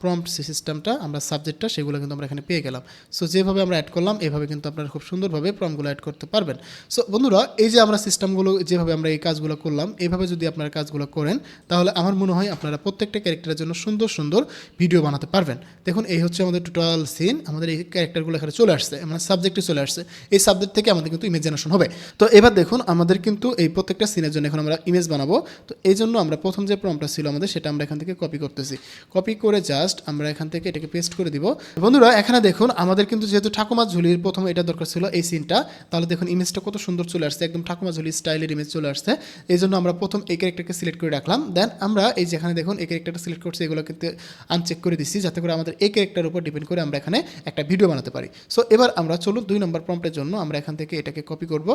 প্রম্পট সিস্টেমটা, আমরা সাবজেক্টটা সেগুলো কিন্তু আমরা এখানে পেয়ে গেলাম। সো যেভাবে আমরা অ্যাড করলাম এভাবে কিন্তু আপনারা খুব সুন্দরভাবে প্রম্পটগুলো অ্যাড করতে পারবেন। সো বন্ধুরা এই যে আমরা সিস্টেমগুলো যেভাবে আমরা এই কাজগুলো করলাম এইভাবে যদি আপনারা কাজগুলো করেন তাহলে আমার মনে হয় আপনারা প্রত্যেকটা ক্যারেক্টারের জন্য সুন্দর সুন্দর ভিডিও বানাতে পারবেন। দেখুন এই হচ্ছে আমাদের টোটাল সিন, আমাদের এই ক্যারেক্টারগুলো এখানে চলে আসছে, মানে সাবজেক্টে চলে আসছে। এই সাবজেক্ট থেকে আমাদের কিন্তু ইমেজ জেনারেশন হবে। তো এবার দেখুন আমাদের কিন্তু এই প্রত্যেকটা সিনের জন্য এখন আমরা ইমেজ বানাবো। তো এই জন্য আমরা প্রথম যে প্রম্পটটা ছিল আমাদের সেটা আমরা এখান থেকে কপি করতেছি। কপি করে জাস্ট জাস্ট আমরা এখান থেকে এটাকে পেস্ট করে দিব। বন্ধুরা এখানে দেখুন আমাদের কিন্তু যেহেতু ঠাকুমার ঝুলির প্রথমে এটা দরকার ছিল এই সিনটা, তাহলে দেখুন ইমেজটা কত সুন্দর চলে আসছে, একদম ঠাকুমা ঝুলি স্টাইলের ইমেজ চলে আসছে। এই জন্য আমরা প্রথম এই ক্যারেক্টারকে সিলেক্ট করে রাখলাম। দেন আমরা এই যেখানে দেখুন এই ক্যারেক্টারটা সিলেক্ট করছি, এগুলো কিন্তু আনচেক করে দিচ্ছি যাতে করে আমাদের এই ক্যারেক্টারের উপর ডিপেন্ড করে আমরা এখানে একটা ভিডিও বানাতে পারি। সো এবার আমরা চলুন 2 নম্বর প্রম্পটের জন্য আমরা এখান থেকে এটাকে কপি করব।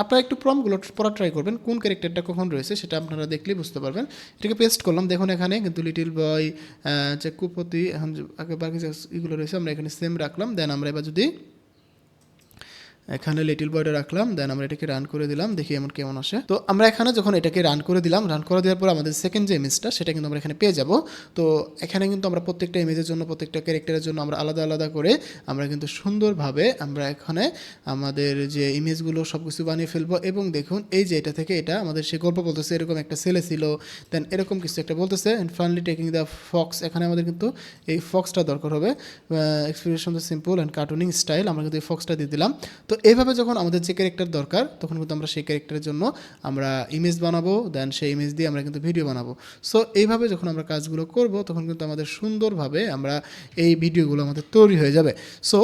আপনারা একটু প্রম্পটগুলো পড়া ট্রাই করবেন, কোন ক্যারেক্টারটা কখন রয়েছে সেটা আপনারা দেখলেই বুঝতে পারবেন। এটাকে পেস্ট করলাম, দেখুন এখানে কিন্তু লিটিল বয়, যে কুপতি, এখন আগে বাকি যে এগুলো রয়েছে আমরা এখানে সেম রাখলাম। দেন আমরা এবার যদি এখানে লিটিল বয়টা রাখলাম, দেন আমরা এটাকে রান করে দিলাম, দেখি এমন কেমন আসে। তো আমরা এখানে যখন এটাকে রান করে দিলাম, রান করে দেওয়ার পর আমাদের সেকেন্ড যে ইমেজটা সেটা কিন্তু আমরা এখানে পেয়ে যাব। তো এখানে কিন্তু আমরা প্রত্যেকটা ইমেজের জন্য প্রত্যেকটা ক্যারেক্টারের জন্য আমরা আলাদা আলাদা করে আমরা কিন্তু সুন্দরভাবে আমরা এখানে আমাদের যে ইমেজগুলো সব কিছু বানিয়ে ফেলবো। এবং দেখুন এই যে এটা থেকে এটা আমাদের সে গল্প বলতেছে, এরকম একটা ছেলে ছিল, দেন এরকম কিছু একটা বলতেছে, and finally taking the fox, এখানে আমাদের কিন্তু এই ফক্সটা দরকার হবে। Expression the simple and cartooning style, আমরা কিন্তু এই ফক্সটা দিয়ে দিলাম। তো এইভাবে যখন আমাদের যে ক্যারেক্টার দরকার তখন কিন্তু আমরা সেই ক্যারেক্টারের জন্য আমরা ইমেজ বানাবো, দেন সেই ইমেজ দিয়ে আমরা কিন্তু ভিডিও বানাবো। সো এইভাবে যখন আমরা কাজগুলো করব তখন কিন্তু আমাদের সুন্দরভাবে আমরা এই ভিডিওগুলো আমাদের তৈরি হয়ে যাবে। সো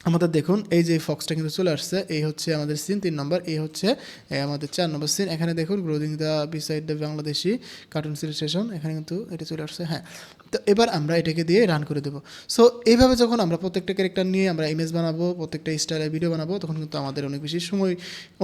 আমাদের দেখুন এই যে ফক্সটা কিন্তু চলে আসছে, এই হচ্ছে আমাদের সিন 3 নম্বর, এই হচ্ছে আমাদের 4 নম্বর সিন। এখানে দেখুন গ্রোদিং the beside the Bangladeshi cartoon selection, এখানে কিন্তু এটা চলে আসছে। হ্যাঁ, তো এবার আমরা এটাকে দিয়ে রান করে দেবো। সো এইভাবে যখন আমরা প্রত্যেকটা ক্যারেক্টার নিয়ে আমরা ইমেজ বানাবো, প্রত্যেকটা স্টাইলের ভিডিও বানাবো, তখন কিন্তু আমাদের অনেক বেশি সময়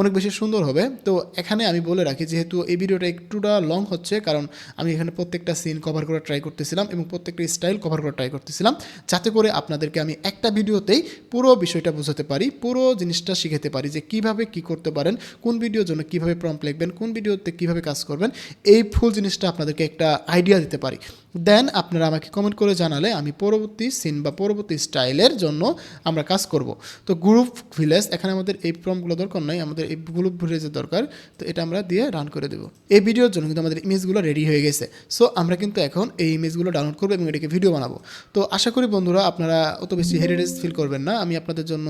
অনেক বেশি সুন্দর হবে। তো এখানে আমি বলে রাখি যেহেতু এই ভিডিওটা একটুটা লং হচ্ছে, কারণ আমি এখানে প্রত্যেকটা সিন কভার করা ট্রাই করতেছিলাম এবং প্রত্যেকটা স্টাইল কভার করা ট্রাই করতেছিলাম, যাতে করে আপনাদেরকে আমি একটা ভিডিওতেই পুরো বিষয়টা বোঝাতে পারি, পুরো জিনিসটা শিখাতে পারি যে কিভাবে কি করতে পারেন, কোন ভিডিওর জন্য কিভাবে প্রম্পট লিখবেন, কোন ভিডিওতে কিভাবে কাজ করবেন, এই ফুল জিনিসটা আপনাদেরকে একটা আইডিয়া দিতে পারি। দেন আপনারা আমাকে কমেন্ট করে জানালে আমি পরবর্তী সিন বা পরবর্তী স্টাইলের জন্য আমরা কাজ করব। তো গ্রুপ ভিলেজ, এখানে আমাদের এই প্রম্পটগুলো দরকার নাই, আমাদের এই গ্রুপ ভিলেজের দরকার। তো এটা আমরা দিয়ে রান করে দেবো। এই ভিডিওর জন্য কিন্তু আমাদের ইমেজগুলো রেডি হয়ে গেছে। সো আমরা কিন্তু এখন এই ইমেজগুলো ডাউনলোড করবো এবং এটাকে ভিডিও বানাবো। তো আশা করি বন্ধুরা আপনারা অত বেশি হেরিটেজ ফিল করবেন না, আমি আপনাদের জন্য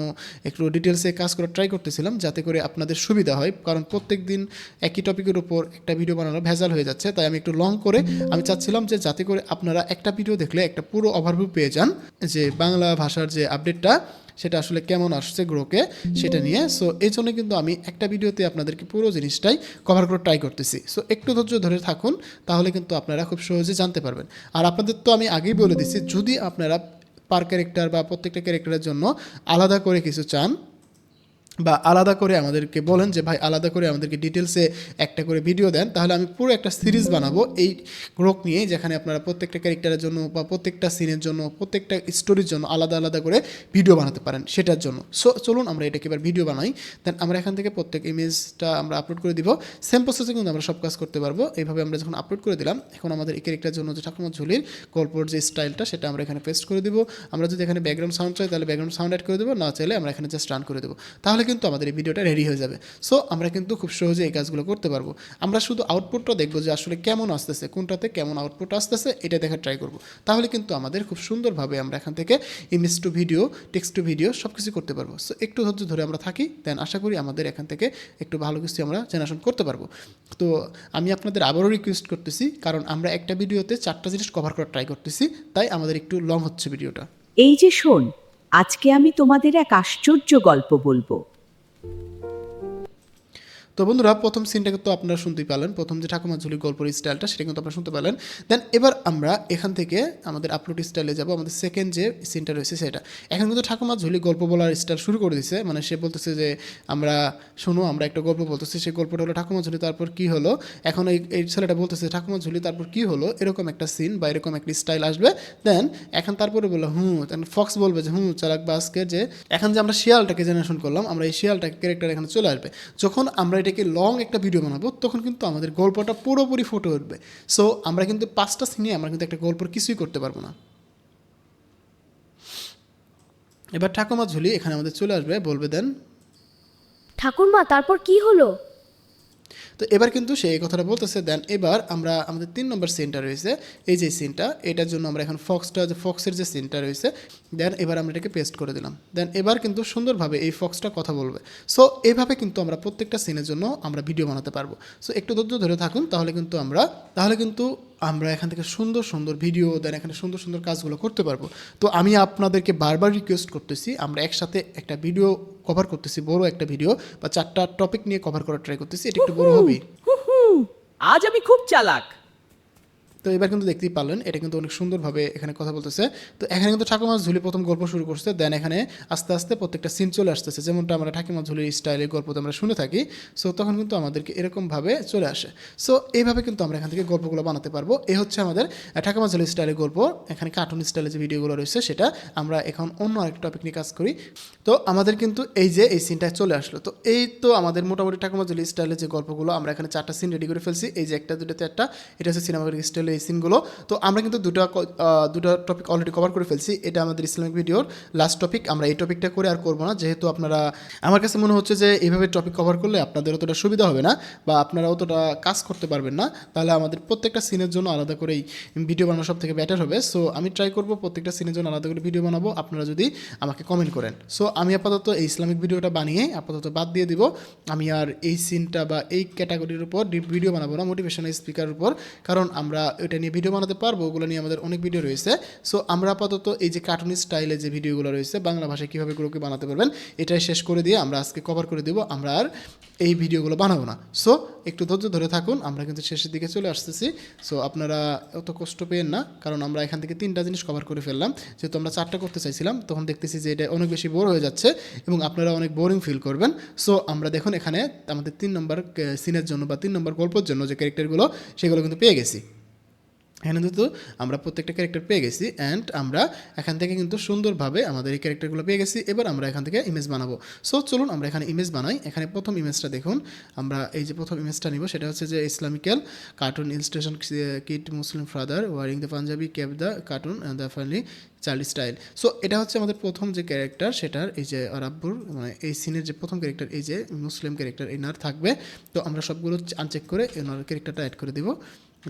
একটু ডিটেলসে কাজ করা ট্রাই করতেছিলাম যাতে করে আপনাদের সুবিধা হয়, কারণ প্রত্যেক দিন একই টপিকের উপর একটা ভিডিও বানানো ভেজাল হয়ে যাচ্ছে। তাই আমি একটু লং করে আমি চাচ্ছিলাম যে যাতে করে আপনারা একটা ভিডিও দেখলে একটা পুরো ওভারভিউ পেয়ে যান যে বাংলা ভাষার যে আপডেটটা সেটা আসলে কেমন আসছে গ্রোকে সেটা নিয়ে। সো এই জন্য কিন্তু আমি একটা ভিডিওতে আপনাদেরকে পুরো জিনিসটাই কভার করে ট্রাই করতেছি। সো একটু ধৈর্য ধরে থাকুন, তাহলে কিন্তু আপনারা খুব সহজে জানতে পারবেন। আর আপনাদের তো আমি আগেই বলে দিচ্ছি, যদি আপনারা পার ক্যারেক্টার বা প্রত্যেকটা ক্যারেক্টারের জন্য আলাদা করে কিছু চান বা আলাদা করে আমাদেরকে বলেন যে ভাই আলাদা করে আমাদেরকে ডিটেলসে একটা করে ভিডিও দেন, তাহলে আমি পুরো একটা সিরিজ বানাবো এই গ্রোক নিয়ে, যেখানে আপনারা প্রত্যেকটা ক্যারেক্টারের জন্য বা প্রত্যেকটা সিনের জন্য প্রত্যেকটা স্টোরির জন্য আলাদা আলাদা করে ভিডিও বানাতে পারেন সেটার জন্য। সো চলুন আমরা এটাকে এবার ভিডিও বানাই। দেন আমরা এখান থেকে প্রত্যেক ইমেজটা আমরা আপলোড করে দিব। সেম প্রসেসে কিন্তু আমরা সব কাজ করতে পারবো। এইভাবে আমরা যখন আপলোড করে দিলাম, এখন আমাদের এই ক্যারেক্টারের জন্য যে ঠাকুমার ঝুলির গল্পর যে স্টাইলটা সেটা আমরা এখানে পেস্ট করে দিব। আমরা যদি এখানে ব্যাকগ্রাউন্ড সাউন্ড চাই তাহলে ব্যাকগ্রাউন্ড সাউন্ড অ্যাড করে দেবো, না চাইলে আমরা এখানে জাস্ট রান করে দেবো, তাহলে কিন্তু আমাদের এই ভিডিওটা রেডি হয়ে যাবে। সো আমরা কিন্তু খুব সহজে এই কাজগুলো করতে পারবো। আমরা শুধু আউটপুটটা দেখবো যে আসলে কেমন আসতেছে, কোনটাতে কেমন আউটপুট আসতেছে এটা দেখার ট্রাই করবো, তাহলে কিন্তু আমাদের খুব সুন্দরভাবে আমরা এখান থেকে image to video, text to video সব কিছু করতে পারবো। সো একটু ধৈর্য ধরে আমরা থাকি, দেন আশা করি আমাদের এখান থেকে একটু ভালো কিছু আমরা জেনারেশন করতে পারবো। তো আমি আপনাদের আবারও রিকোয়েস্ট করতেছি, কারণ আমরা একটা ভিডিওতে 4টা জিনিস কভার করার ট্রাই করতেছি, তাই আমাদের একটু লং হচ্ছে ভিডিওটা। এই যে শোন, আজকে আমি তোমাদের এক আশ্চর্য গল্প বলবো। তো বন্ধুরা প্রথম সিনটাকে তো আপনারা শুনতেই পেলেন, প্রথম যে ঠাকুমার ঝুলি গল্পের স্টাইলটা সেটা কিন্তু আপনারা শুনতে পেলেন। দেন এবার আমরা এখান থেকে আমাদের আপলোড স্টাইলে যাব, আমাদের সেকেন্ড যে সিনটা রয়েছে সেটা। এখন কিন্তু ঠাকুমার ঝুলি গল্প বলার স্টাইল শুরু করে দিছে, মানে সে বলতেছে যে আমরা শোনো আমরা একটা গল্প বলতেছি, সেই গল্পটা হলো ঠাকুমার ঝুলি তারপর কি হলো। এখন এই ছেলেটা বলতেছে ঠাকুমার ঝুলি তারপর কি হলো, এরকম একটা সিন বা এরকম একটা স্টাইল আসবে। দেন এখন তারপরে বললো ফক্স বলবে যে চালাক বা আজকে যে এখন যে আমরা শিয়ালটাকে জেনারেশন করলাম, আমরা এই শিয়ালটাকে ক্যারেক্টার এখানে চলে আসবে। যখন আমরা এটাকে লং একটা ভিডিও বানাবো তখন কিন্তু আমাদের গল্পটা পুরোপুরি ফুটে উঠবে। সো আমরা কিন্তু 5টা সিনে আমরা কিন্তু একটা গল্পের কিছুই করতে পারবো না। এবার ঠাকুমা ঝুলি এখানে আমাদের চলে আসবে, বলবে দেন ঠাকুরমা তারপর কি হলো? তো এবার কিন্তু সে এই কথাটা বলতেছে। দেন এবার আমরা আমাদের 3 নম্বর সিনটা রয়েছে, এই যে সিনটা, এটার জন্য আমরা এখন ফক্সের যে সিনটা রয়েছে, দেন এবার আমরা এটাকে পেস্ট করে দিলাম। দেন এবার কিন্তু সুন্দরভাবে এই ফক্সটা কথা বলবে। সো এইভাবে কিন্তু আমরা প্রত্যেকটা সিনের জন্য আমরা ভিডিও বানাতে পারবো। সো একটু ধৈর্য ধরে থাকুন, তাহলে কিন্তু আমরা এখান থেকে সুন্দর সুন্দর ভিডিও দেন এখানে সুন্দর সুন্দর কাজগুলো করতে পারবো। তো আমি আপনাদেরকে বারবার রিকোয়েস্ট করতেছি, আমরা একসাথে একটা ভিডিও কভার করতেছি, বড় একটা ভিডিও বা 4টা টপিক নিয়ে কভার করার ট্রাই করতেছি, এটা একটু বড় হবেই। আজ আমি খুব চালাক। তো এবার কিন্তু দেখতেই পারলেন এটা কিন্তু অনেক সুন্দরভাবে এখানে কথা বলতেছে। তো এখানে কিন্তু ঠাকুমা ঝুলি প্রথম গল্প শুরু করছে, দেন এখানে আস্তে আস্তে প্রত্যেকটা সিন চলে আসতেছে, যেমনটা আমরা ঠাকুমা ঝুলির স্টাইলের গল্পতে আমরা শুনে থাকি। সো তখন কিন্তু আমাদেরকে এরকমভাবে চলে আসে। সো এইভাবে কিন্তু আমরা এখান থেকে গল্পগুলো বানাতে পারবো। এই হচ্ছে আমাদের ঠাকুমা ঝুলির স্টাইলের গল্প। এখানে কার্টুন স্টাইলের যে ভিডিওগুলো রয়েছে সেটা আমরা এখন অন্য আরেকটা টপিক নিয়ে কাজ করি। তো আমাদের কিন্তু এই যে এই সিনটা চলে আসলো। তো এই তো আমাদের মোটামুটি ঠাকুমা ঝুলির স্টাইলের যে গল্পগুলো আমরা এখানে 4টা সিন রেডি করে ফেলছি। এই যে একটা দুটো চারটা, এটা হচ্ছে সিনেমাটিক স্টাইলের এই সিনগুলো। তো আমরা কিন্তু দুটো টপিক অলরেডি কভার করে ফেলছি। এটা আমাদের ইসলামিক ভিডিওর লাস্ট টপিক। আমরা এই টপিকটা করে আর করবো না, যেহেতু আপনারা, আমার কাছে মনে হচ্ছে যে এইভাবে টপিক কভার করলে আপনাদের অতটা সুবিধা হবে না বা আপনারা অতটা কাজ করতে পারবেন না। তাহলে আমাদের প্রত্যেকটা সিনের জন্য আলাদা করেই ভিডিও বানানো সব থেকে বেটার হবে। সো আমি ট্রাই করবো প্রত্যেকটা সিনের জন্য আলাদা করে ভিডিও বানাবো, আপনারা যদি আমাকে কমেন্ট করেন। সো আমি আপাতত এই ইসলামিক ভিডিওটা বানিয়ে আপাতত বাদ দিয়ে দিব। আমি আর এই সিনটা বা এই ক্যাটাগরির উপর ভিডিও বানাবো না, মোটিভেশনাল স্পিকারের উপর, কারণ আমরা এটা নিয়ে ভিডিও বানাতে পারবো, ওগুলো নিয়ে আমাদের অনেক ভিডিও রয়েছে। সো আমরা আপাতত এই যে কার্টুন স্টাইলে যে ভিডিওগুলো রয়েছে বাংলা ভাষায় কীভাবে গ্রোকে বানাতে পারবেন এটাই শেষ করে দিয়ে আমরা আজকে কভার করে দেবো, আমরা আর এই ভিডিওগুলো বানাবো না। সো একটু ধৈর্য ধরে থাকুন, আমরা কিন্তু শেষের দিকে চলে আসতেছি। সো আপনারা অত কষ্ট পেয়েন না, কারণ আমরা এখান থেকে 3টা জিনিস কভার করে ফেললাম। যেহেতু আমরা 4টা করতে চাইছিলাম, তখন দেখতেছি যে এটা অনেক বেশি বোর হয়ে যাচ্ছে এবং আপনারা অনেক বোরিং ফিল করবেন। সো আমরা দেখুন এখানে আমাদের 3 নম্বর সিনের জন্য বা 3 নম্বর গল্পের জন্য যে ক্যারেক্টারগুলো সেগুলো কিন্তু পেয়ে গেছি। এখানে কিন্তু আমরা প্রত্যেকটা ক্যারেক্টার পেয়ে গেছি অ্যান্ড আমরা এখান থেকে কিন্তু সুন্দরভাবে আমাদের এই ক্যারেক্টারগুলো পেয়ে গেছি। এবার আমরা এখান থেকে ইমেজ বানাবো। সো চলুন আমরা এখানে ইমেজ বানাই। এখানে প্রথম ইমেজটা দেখুন, আমরা এই যে প্রথম ইমেজটা নিব সেটা হচ্ছে যে ইসলামিক্যাল কার্টুন ইনস্টেশন kid Muslim father wearing the Punjabi cap the cartoon and the finally child style. So এটা হচ্ছে আমাদের প্রথম যে ক্যারেক্টার, সেটার এই যে আরাব্বুর মানে এই সিনের যে প্রথম ক্যারেক্টার, এই যে মুসলিম ক্যারেক্টার এনার থাকবে। তো আমরা সবগুলো আনচেক করে এনার ক্যারেক্টারটা অ্যাড করে দেবো,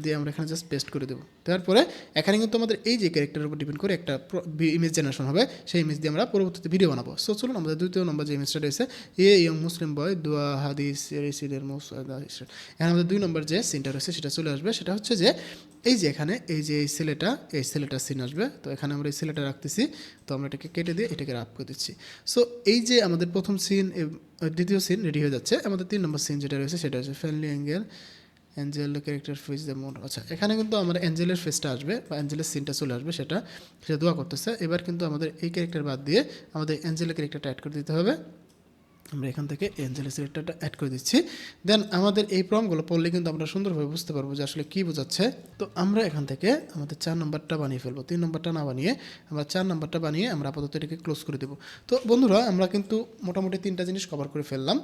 দিয়ে আমরা এখানে জাস্ট পেস্ট করে দেবো। তারপরে এখানে কিন্তু আমাদের এই যে ক্যারেক্টারের উপর ডিপেন্ড করে একটা ইমেজ জেনারেশন হবে, সেই ইমেজ দিয়ে আমরা পরবর্তীতে ভিডিও বানাবো। সো চলুন আমাদের 2য় নম্বর যে ইমেজটা রয়েছে, ইয়ং মুসলিম বয় দোয়া হাদিস রেসিডের এখানে আমাদের 2 নম্বর যে সিনটা রয়েছে সেটা চলে আসবে। সেটা হচ্ছে যে এই যে এখানে এই যে এই ছেলেটার সিন আসবে। তো এখানে আমরা এই ছেলেটা রাখতেছি, তো আমরা এটাকে কেটে দিয়ে এটাকে রাপ করে দিচ্ছি। সো এই যে আমাদের প্রথম সিন, দ্বিতীয় সিন রেডি হয়ে যাচ্ছে। আমাদের 3 নম্বর সিন যেটা রয়েছে সেটা হচ্ছে family Angel character face the mode. আচ্ছা, এখানে কিন্তু আমার অ্যাঞ্জেলের ফেসটা আসবে বা অ্যাঞ্জেলের সিনটা চলে আসবে, সেটা দোয়া করতেছে। এবার কিন্তু আমাদের এই ক্যারেক্টার বাদ দিয়ে আমাদের অ্যাঞ্জেলের ক্যারেক্টারটা অ্যাড করে দিতে হবে। আমরা এখান থেকে অ্যাঞ্জেলের ক্যারেক্টারটা অ্যাড করে দিচ্ছি। দেন আমাদের এই প্রমগুলো পড়লে কিন্তু আমরা সুন্দরভাবে বুঝতে পারবো যে আসলে কী বোঝাচ্ছে। তো আমরা এখান থেকে আমাদের 4 নম্বরটা বানিয়ে ফেলবো, 3 নম্বরটা না বানিয়ে আমরা 4 নম্বরটা বানিয়ে আমরা আপাতত এটাকে ক্লোজ করে দেবো। তো বন্ধুরা, আমরা কিন্তু মোটামুটি 3টা জিনিস কভার করে ফেললাম।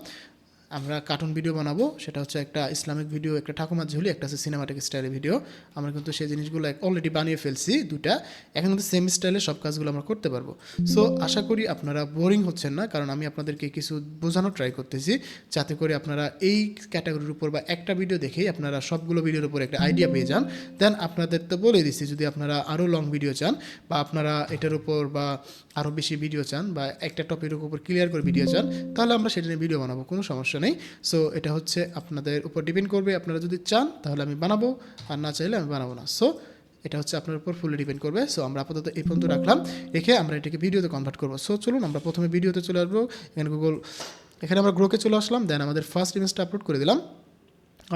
আমরা কার্টুন ভিডিও বানাবো, সেটা হচ্ছে একটা ইসলামিক ভিডিও, একটা ঠাকুমার ঝুলি, একটা হচ্ছে সিনেমাটিক স্টাইলের ভিডিও। আমরা কিন্তু সেই জিনিসগুলো অলরেডি বানিয়ে ফেলছি 2টা। এখন কিন্তু সেম স্টাইলে সব কাজগুলো আমরা করতে পারবো। সো আশা করি আপনারা বোরিং হচ্ছেন না, কারণ আমি আপনাদেরকে কিছু বোঝানোর ট্রাই করতেছি, যাতে করে আপনারা এই ক্যাটাগরির উপর বা একটা ভিডিও দেখেই আপনারা সবগুলো ভিডিওর উপর একটা আইডিয়া পেয়ে যান। দেন আপনাদের তো বলে দিচ্ছি, যদি আপনারা আরও লং ভিডিও চান বা আপনারা এটার উপর বা আরও বেশি ভিডিও চান বা একটা টপিকের উপর ক্লিয়ার করে ভিডিও চান, তাহলে আমরা সেটা নিয়ে ভিডিও বানাবো, কোনো সমস্যা নেই। সো এটা হচ্ছে আপনাদের উপর ডিপেন্ড করবে, আপনারা যদি চান তাহলে আমি বানাবো, আর না চাইলে আমি বানাবো না। সো এটা হচ্ছে আপনার উপর ফুলি ডিপেন্ড করবে। সো আমরা আপাতত এই পর্যন্ত রাখলাম, রেখে আমরা এটাকে ভিডিওতে কনভার্ট করবো। সো চলুন আমরা প্রথমে ভিডিওতে চলে আসবো। এখানে আমরা গ্রোকে চলে আসলাম, দেন আমাদের ফার্স্ট ইমেজটা আপলোড করে দিলাম।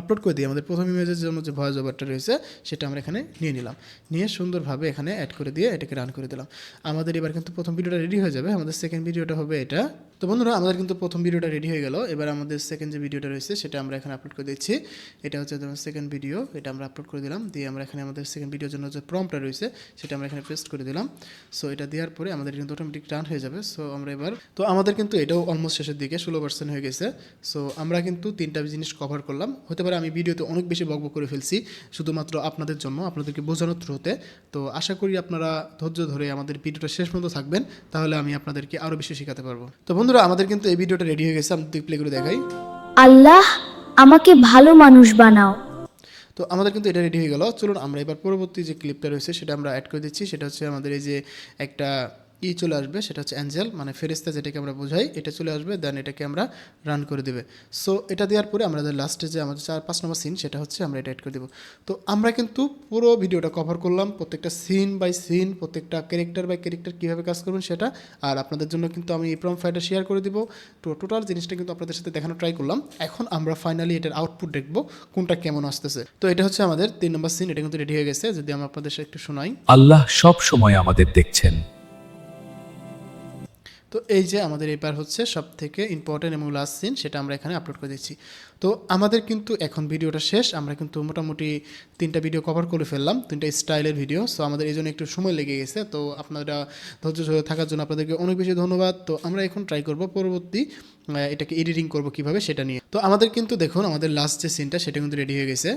আপলোড করে দিই আমাদের প্রথম ইমেজের জন্য যে ভয়েস ওভারটা রয়েছে সেটা আমরা এখানে নিয়ে নিলাম, নিয়ে সুন্দরভাবে এখানে অ্যাড করে দিয়ে এটাকে রান করে দিলাম। আমাদের এবার কিন্তু প্রথম ভিডিওটা রেডি হয়ে যাবে, আমাদের সেকেন্ড ভিডিওটা হবে এটা। তো বন্ধুরা, আমাদের কিন্তু প্রথম ভিডিওটা রেডি হয়ে গেল। এবার আমাদের সেকেন্ড যে ভিডিওটা রয়েছে সেটা আমরা এখানে আপলোড করে দিচ্ছি। এটা হচ্ছে আমাদের সেকেন্ড ভিডিও, এটা আমরা আপলোড করে দিলাম। দিয়ে আমরা এখানে আমাদের সেকেন্ড ভিডিওর জন্য যে প্রম্পটটা রয়েছে সেটা আমরা এখানে পেস্ট করে দিলাম। সো এটা দেওয়ার পরে আমাদের কিন্তু অটোমেটিক রান হয়ে যাবে। সো আমরা এবার তো আমাদের কিন্তু এটাও অলমোস্ট শেষের দিকে 16% হয়ে গেছে। সো আমরা কিন্তু 3টা জিনিস কভার করলাম। হতে পারে আমি ভিডিওতে অনেক বেশি বকবক করে ফেলছি, শুধুমাত্র আপনাদের জন্য, আপনাদেরকে বোঝানোর থ্রুতে। তো আশা করি আপনারা ধৈর্য ধরে আমাদের ভিডিওটা শেষ পর্যন্ত থাকবেন, তাহলে আমি আপনাদেরকে আরও বেশি শেখাতে পারবো। তো বন্ধুরা, আমাদের কিন্তু এই ভিডিওটা রেডি হয়ে গেছে, আমি প্লে করে দেখাই। আল্লাহ, আমাকে ভালো মানুষ বানাও। তো আমাদের কিন্তু এটা রেডি হয়ে গেল। চলুন আমরা এবার পরবর্তী যে ক্লিপটা রয়েছে সেটা আমরা অ্যাড করে দিচ্ছি। সেটা হচ্ছে আমাদের এই যে একটা ই চলে আসবে, সেটা হচ্ছে অ্যাঞ্জেল মানে ফেরেশতা যেটাকে আমরা বোঝাই, এটা চলে আসবে। দেন এটাকে আমরা রান করে দেবে। সো এটা দেওয়ার পরে আমাদের লাস্টে যে আমাদের 4-5 নম্বর সিন সেটা হচ্ছে আমরা এটা অ্যাড করে দেবো। তো আমরা কিন্তু পুরো ভিডিওটা কভার করলাম, প্রত্যেকটা সিন বাই সিন, প্রত্যেকটা ক্যারেক্টার বাই ক্যারেক্টার কীভাবে কাজ করবেন সেটা। আর আপনাদের জন্য কিন্তু আমি এই প্রম্পট ফাইলটা শেয়ার করে দিব। তো টোটাল জিনিসটা কিন্তু আপনাদের সাথে দেখানো ট্রাই করলাম। এখন আমরা ফাইনালি এটার আউটপুট দেখবো কোনটা কেমন আসতেছে। তো এটা হচ্ছে আমাদের 3 নম্বর সিন, এটা কিন্তু রেডি হয়ে গেছে। যদি আমি আপনাদের সাথে একটু শোনাই। আল্লাহ সব সময় আমাদের দেখছেন। তো এই যে আমাদের এবার হচ্ছে সব থেকে ইম্পর্টেন্ট এবং লাস্ট সিন, সেটা আমরা এখানে আপলোড করে দিচ্ছি। তো আমাদের কিন্তু এখন ভিডিওটা শেষ। আমরা কিন্তু মোটামুটি 3টা ভিডিও কভার করে ফেললাম, 3টা স্টাইলের ভিডিও। সো আমাদের এই জন্য একটু সময় লেগে গেছে। তো আপনারা ধৈর্য ধরে থাকার জন্য আপনাদেরকে অনেক বেশি ধন্যবাদ। তো আমরা এখন ট্রাই করব পরবর্তী এটাকে এডিটিং করব কিভাবে সেটা নিয়ে। তো আমাদের কিন্তু দেখুন আমাদের লাস্ট যে সিনটা সেটা কিন্তু রেডি হয়ে গেছে।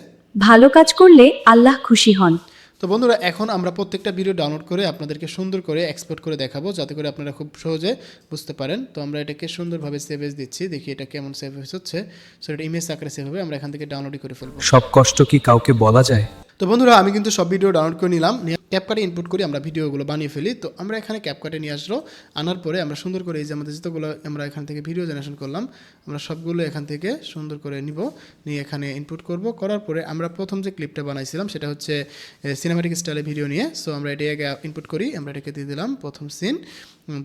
ভালো কাজ করলে আল্লাহ খুশি হন। তো বন্ধুরা এখন আমরা প্রত্যেকটা ভিডিও ডাউনলোড করে আপনাদেরকে সুন্দর করে এক্সপোর্ট করে দেখাবো, যাতে করে আপনারা খুব সহজে বুঝতে পারেন। তো আমরা এটাকে সুন্দরভাবে সেভ এজ দিচ্ছি, দেখি এটা কেমন সেভ হচ্ছে। সো এটা ইমেজ আকারে সেভ হবে, আমরা এখান থেকে ডাউনলোডই করে ফেলবো। সব কষ্ট কি কাউকে বলা যায়? তো বন্ধুরা আমি কিন্তু সব ভিডিও ডাউনলোড করে নিলাম, ক্যাপকাটে ইনপুট করি আমরা ভিডিওগুলো বানিয়ে ফেলি। তো আমরা এখানে ক্যাপকাটে নিয়ে আসলো, আনার পরে আমরা সুন্দর করে এই যে আমাদের যতগুলো আমরা এখান থেকে ভিডিও জেনারেশন করলাম, আমরা সবগুলো এখান থেকে সুন্দর করে নিয়ে এখানে ইনপুট করব। করার পরে আমরা প্রথম যে ক্লিপটা বানাইছিলাম সেটা হচ্ছে সিনেমাটিক স্টাইলে ভিডিও নিয়ে। সো আমরা এটাকে আগে ইনপুট করি, আমরা এটাকে দিয়ে দিলাম প্রথম সিন,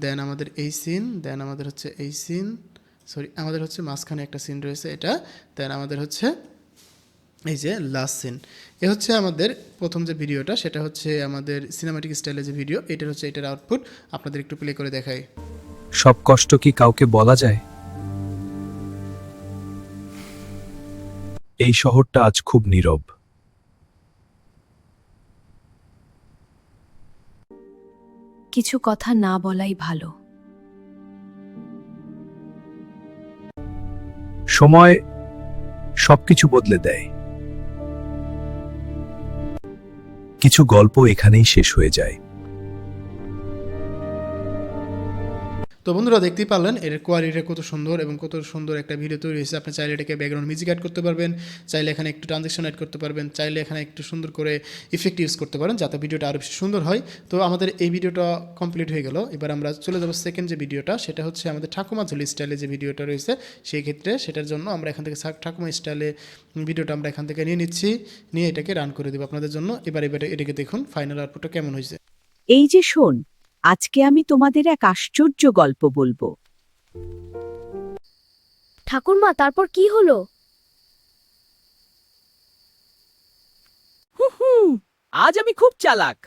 দেন আমাদের এই সিন, দেন আমাদের হচ্ছে এই সিন, আমাদের হচ্ছে মাঝখানে একটা সিন রয়েছে এটা, দেন আমাদের হচ্ছে এই যে লাস্ট সিন। এ হচ্ছে আমাদের প্রথম যে ভিডিওটা, সেটা হচ্ছে আমাদের সিনেমাটিক স্টাইলের যে ভিডিও, এটার হচ্ছে এটার আউটপুট। আপনাদের একটু প্লে করে দেখাই। সব কষ্ট কি কাউকে বলা যায়? এই শহরটা আজ খুব নীরব। কিছু কথা না বলাই ভালো। সময় সবকিছু বদলে দেয়। কিছু গল্প এখানেই শেষ হয়ে যায়। তো বন্ধুরা দেখতেই পারলেন এর কোয়ালিটিটা কত সুন্দর এবং কত সুন্দর একটা ভিডিও তৈরি হয়েছে। আপনি চাইলে এটাকে ব্যাকগ্রাউন্ড মিউজিক অ্যাড করতে পারবেন, চাইলে এখানে একটু ট্রানজেকশন অ্যাড করতে পারবেন, চাইলে এখানে একটু সুন্দর করে ইফেক্ট ইউজ করতে পারেন যাতে ভিডিওটা আরও বেশি সুন্দর হয়। তো আমাদের এই ভিডিওটা কমপ্লিট হয়ে গেল। এবার আমরা চলে যাবো সেকেন্ড যে ভিডিওটা, সেটা হচ্ছে আমাদের ঠাকুমা ঝুলি স্টাইলে যে ভিডিওটা রয়েছে। সেই ক্ষেত্রে সেটার জন্য আমরা এখান থেকে ঠাকুমা স্টাইলে ভিডিওটা আমরা এখান থেকে নিয়ে নিচ্ছি, নিয়ে এটাকে রান করে দেবো আপনাদের জন্য। এবার এটাকে দেখুন ফাইনাল আউটপুটটা কেমন হয়েছে। এই যে শোন, আজকে আমি তোমাদের এক আশ্চর্য গল্প বলবো। ঠাকুরমা তারপর কি হলো? আজ আমি খুব চালাক।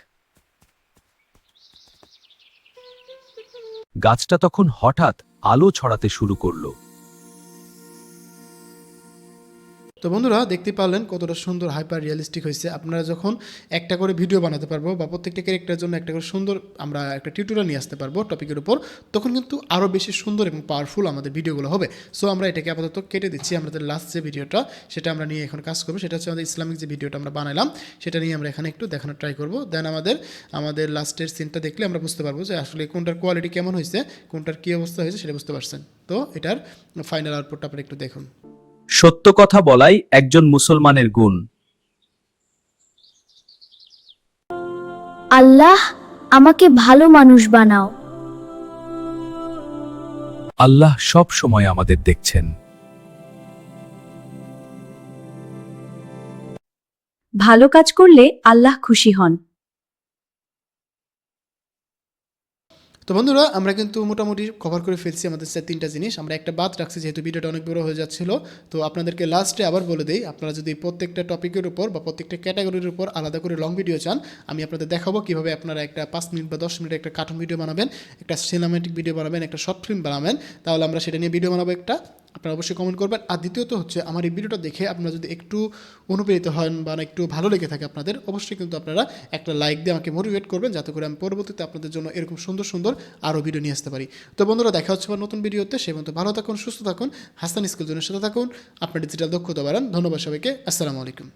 গাছটা তখন হঠাৎ আলো ছড়াতে শুরু করলো। তো বন্ধুরা দেখতে পারলেন কতটা সুন্দর হাইপার রিয়েলিস্টিক হয়েছে। আপনারা যখন একটা করে ভিডিও বানাতে পারবো বা প্রত্যেকটা ক্যারেক্টারের জন্য একটা করে সুন্দর আমরা একটা টিউটোরিয়াল নিয়ে আসতে পারবো টপিকের উপর, তখন কিন্তু আরও বেশি সুন্দর এবং পাওয়ারফুল আমাদের ভিডিওগুলো হবে। সো আমরা এটাকে আপাতত কেটে দিচ্ছি। আমাদের লাস্ট যে ভিডিওটা সেটা আমরা নিয়ে এখন কাজ করবো, সেটা হচ্ছে আমাদের ইসলামিক যে ভিডিওটা আমরা বানালাম সেটা নিয়ে আমরা এখানে একটু দেখানোর ট্রাই করবো। দেন আমাদের লাস্টের সিনটা দেখলে আমরা বুঝতে পারবো যে আসলে কোনটার কোয়ালিটি কেমন হয়েছে, কোনটার কী অবস্থা হয়েছে সেটা বুঝতে পারছেন। তো এটার ফাইনাল আউটপুটটা আপনারা একটু দেখুন। সত্য কথা বলাই একজন মুসলমানের গুণ। আল্লাহ আমাকে ভালো মানুষ বানাও। আল্লাহ সব সময় আমাদের দেখছেন। ভালো কাজ করলে আল্লাহ খুশি হন। তো বন্ধুরা আমরা কিন্তু মোটামুটি কভার করে ফেলছি আমাদের 3টা জিনিস। আমরা একটা বাদ রাখছি যেহেতু ভিডিওটা অনেক বড় হয়ে যাচ্ছিল। তো আপনাদেরকে লাস্টে আবার বলে দেই, আপনারা যদি প্রত্যেকটা টপিকের উপর বা প্রত্যেকটা ক্যাটাগরির উপর আলাদা করে লং ভিডিও চান, আমি আপনাদের দেখাবো কীভাবে আপনারা একটা 5 মিনিট বা 10 মিনিটের একটা কার্টুন ভিডিও বানাবেন, একটা সিনেমাটিক ভিডিও বানাবেন, একটা শর্ট ফিল্ম বানাবেন। তাহলে আমরা সেটা নিয়ে ভিডিও বানাবো একটা, আপনারা অবশ্যই কমেন্ট করবেন। আর দ্বিতীয়ত হচ্ছে আমার এই ভিডিওটা দেখে আপনারা যদি একটু অনুপ্রেরিত হন বা একটু ভালো লেগে থাকে আপনাদের, অবশ্যই কিন্তু আপনারা একটা লাইক দিয়ে আমাকে মোটিভেট করবেন, যাতে করে আমি পরবর্তীতে আপনাদের জন্য এরকম সুন্দর সুন্দর আরও ভিডিও নিয়ে আসতে পারি। তো বন্ধুরা দেখা হচ্ছে আবার নতুন ভিডিওতে। সেই মতো ভালো থাকুন, সুস্থ থাকুন, হাসান স্কুল জোনের সাথে থাকুন, আপনার ডিজিটাল দক্ষতা বাড়ান। ধন্যবাদ সবাইকে, আসসালামু আলাইকুম।